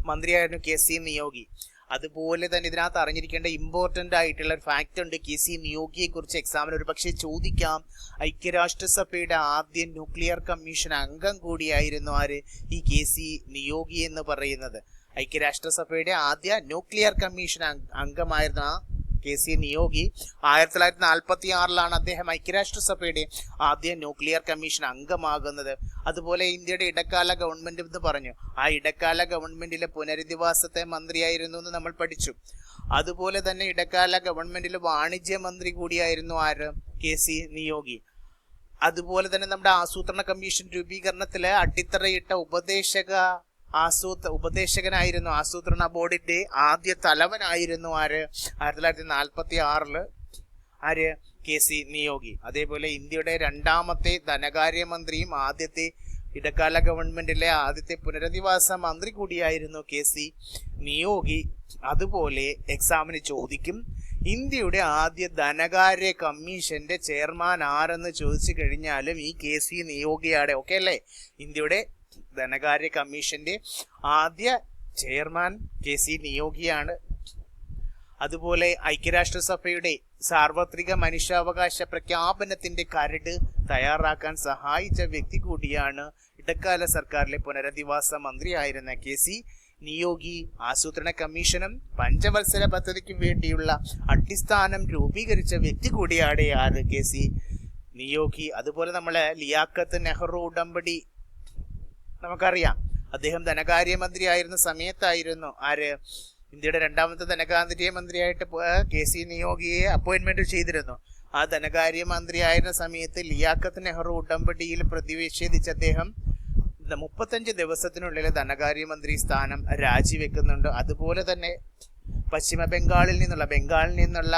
മന്ത്രിയായിരുന്നു KC നിയോഗി. അതുപോലെ തന്നെ ഇതിനകത്ത് അറിഞ്ഞിരിക്കേണ്ട ഇമ്പോർട്ടന്റ് ആയിട്ടുള്ള ഒരു ഫാക്ട് ഉണ്ട് KC നിയോഗിയെ കുറിച്ച് എക്സാമിന് ഒരു പക്ഷേ ചോദിക്കാം. ഐക്യരാഷ്ട്രസഭയുടെ ആദ്യ ന്യൂക്ലിയർ കമ്മീഷൻ അംഗം കൂടിയായിരുന്നു ആര്, ഈ KC നിയോഗി എന്ന് പറയുന്നത്. ഐക്യരാഷ്ട്രസഭയുടെ ആദ്യ ന്യൂക്ലിയർ കമ്മീഷൻ അംഗമായിരുന്ന KC നിയോഗി. 1946 അദ്ദേഹം ഐക്യരാഷ്ട്രസഭയുടെ ആദ്യ ന്യൂക്ലിയർ കമ്മീഷൻ അംഗമാകുന്നത്. അതുപോലെ ഇന്ത്യയുടെ ഇടക്കാല ഗവൺമെന്റ് എന്ന് പറഞ്ഞു, ആ ഇടക്കാല ഗവൺമെന്റിലെ പുനരധിവാസത്തെ മന്ത്രിയായിരുന്നു എന്ന് നമ്മൾ പഠിച്ചു. അതുപോലെ തന്നെ ഇടക്കാല ഗവൺമെന്റിലെ വാണിജ്യ മന്ത്രി കൂടിയായിരുന്നു ആര്, KC നിയോഗി. അതുപോലെ തന്നെ നമ്മുടെ ആസൂത്രണ കമ്മീഷൻ രൂപീകരണത്തില് അടിത്തറയിട്ട ഉപദേശകനായിരുന്നു. ആസൂത്രണ ബോർഡിന്റെ ആദ്യ തലവനായിരുന്നു ആര്, 1946 ആര്, KC നിയോഗി. അതേപോലെ ഇന്ത്യയുടെ രണ്ടാമത്തെ ധനകാര്യമന്ത്രിയും ആദ്യത്തെ ഇടക്കാല ഗവൺമെന്റിലെ ആദ്യത്തെ പുനരധിവാസ മന്ത്രി കൂടിയായിരുന്നു KC നിയോഗി. അതുപോലെ എക്സാമിന് ചോദിക്കും, ഇന്ത്യയുടെ ആദ്യ ധനകാര്യ കമ്മീഷന്റെ ചെയർമാൻ ആരെന്ന് ചോദിച്ചു കഴിഞ്ഞാലും ഈ KC നിയോഗിയാണ്. ഓക്കെ അല്ലേ? ഇന്ത്യയുടെ ധനകാര്യ കമ്മീഷന്റെ ആദ്യ ചെയർമാൻ KC നിയോഗിയാണ്. അതുപോലെ ഐക്യരാഷ്ട്രസഭയുടെ സാർവത്രിക മനുഷ്യാവകാശ പ്രഖ്യാപനത്തിന്റെ കരട് തയ്യാറാക്കാൻ സഹായിച്ച വ്യക്തി കൂടിയാണ് ഇടക്കാല സർക്കാരിലെ പുനരധിവാസ മന്ത്രിയായിരുന്ന KC നിയോഗി ആസൂത്രണ കമ്മീഷനും പഞ്ചവത്സര പദ്ധതിക്കും വേണ്ടിയുള്ള അടിസ്ഥാനം രൂപീകരിച്ച വ്യക്തി കൂടിയാണ് ആര് KC നിയോഗി. അതുപോലെ നമ്മളെ ലിയാഖത്ത് നെഹ്റു ഉടമ്പടി നമുക്കറിയാം. അദ്ദേഹം ധനകാര്യമന്ത്രിയായിരുന്ന സമയത്തായിരുന്നു ആര് ഇന്ത്യയുടെ രണ്ടാമത്തെ ധനകാര്യമന്ത്രിയായിട്ട് KC നിയോഗിയെ അപ്പോയിന്റ്മെന്റ് ചെയ്തിരുന്നു. ആ ധനകാര്യമന്ത്രിയായിരുന്ന സമയത്ത് ലിയാഖത്ത് നെഹ്റു ഉടമ്പടിയിൽ പ്രതിഷേധിച്ച് അദ്ദേഹം 35 ദിവസത്തിനുള്ളിൽ ധനകാര്യമന്ത്രി സ്ഥാനം രാജിവെക്കുന്നുണ്ട്. അതുപോലെ തന്നെ പശ്ചിമ ബംഗാളിൽ നിന്നുള്ള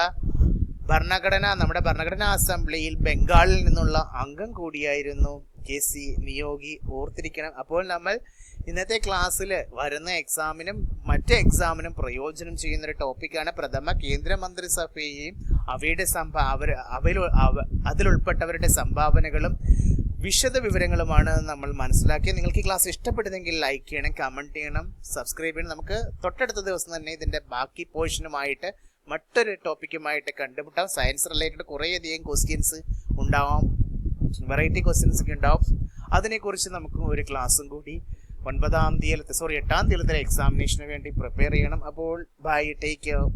നമ്മുടെ ഭരണഘടനാ അസംബ്ലിയിൽ ബംഗാളിൽ നിന്നുള്ള അംഗം കൂടിയായിരുന്നു KC നിയോഗി. ഓർത്തിരിക്കണം. അപ്പോൾ നമ്മൾ ഇന്നത്തെ ക്ലാസ്സിൽ വരുന്ന എക്സാമിനും മറ്റ് എക്സാമിനും പ്രയോജനം ചെയ്യുന്ന ഒരു ടോപ്പിക്കാണ് പ്രഥമ കേന്ദ്രമന്ത്രിസഭയെയും അവയുടെ അതിലുൾപ്പെട്ടവരുടെ സംഭാവനകളും വിശദ വിവരങ്ങളുമാണ് നമ്മൾ മനസ്സിലാക്കിയത്. നിങ്ങൾക്ക് ഈ ക്ലാസ് ഇഷ്ടപ്പെടുന്നെങ്കിൽ ലൈക്ക് ചെയ്യണം, കമൻറ്റ് ചെയ്യണം, സബ്സ്ക്രൈബ് ചെയ്യണം. നമുക്ക് തൊട്ടടുത്ത ദിവസം തന്നെ ഇതിൻ്റെ ബാക്കി പോർഷനുമായിട്ട് മറ്റൊരു ടോപ്പിക്കുമായിട്ട് കണ്ടുമുട്ടാം. സയൻസ് റിലേറ്റഡ് കുറേയധികം ക്വസ്റ്റ്യൻസ് ഉണ്ടാവാം, വെറൈറ്റി ക്വസ്റ്റ്യൻസ് ഒക്കെ ഉണ്ടാവും. അതിനെക്കുറിച്ച് നമുക്ക് ഒരു ക്ലാസ്സും കൂടി 8ാം തീയതിയിലത്തെ എക്സാമിനേഷന് വേണ്ടി പ്രിപ്പയർ ചെയ്യണം. അപ്പോൾ ബൈ, ടേക്ക് കെയർ.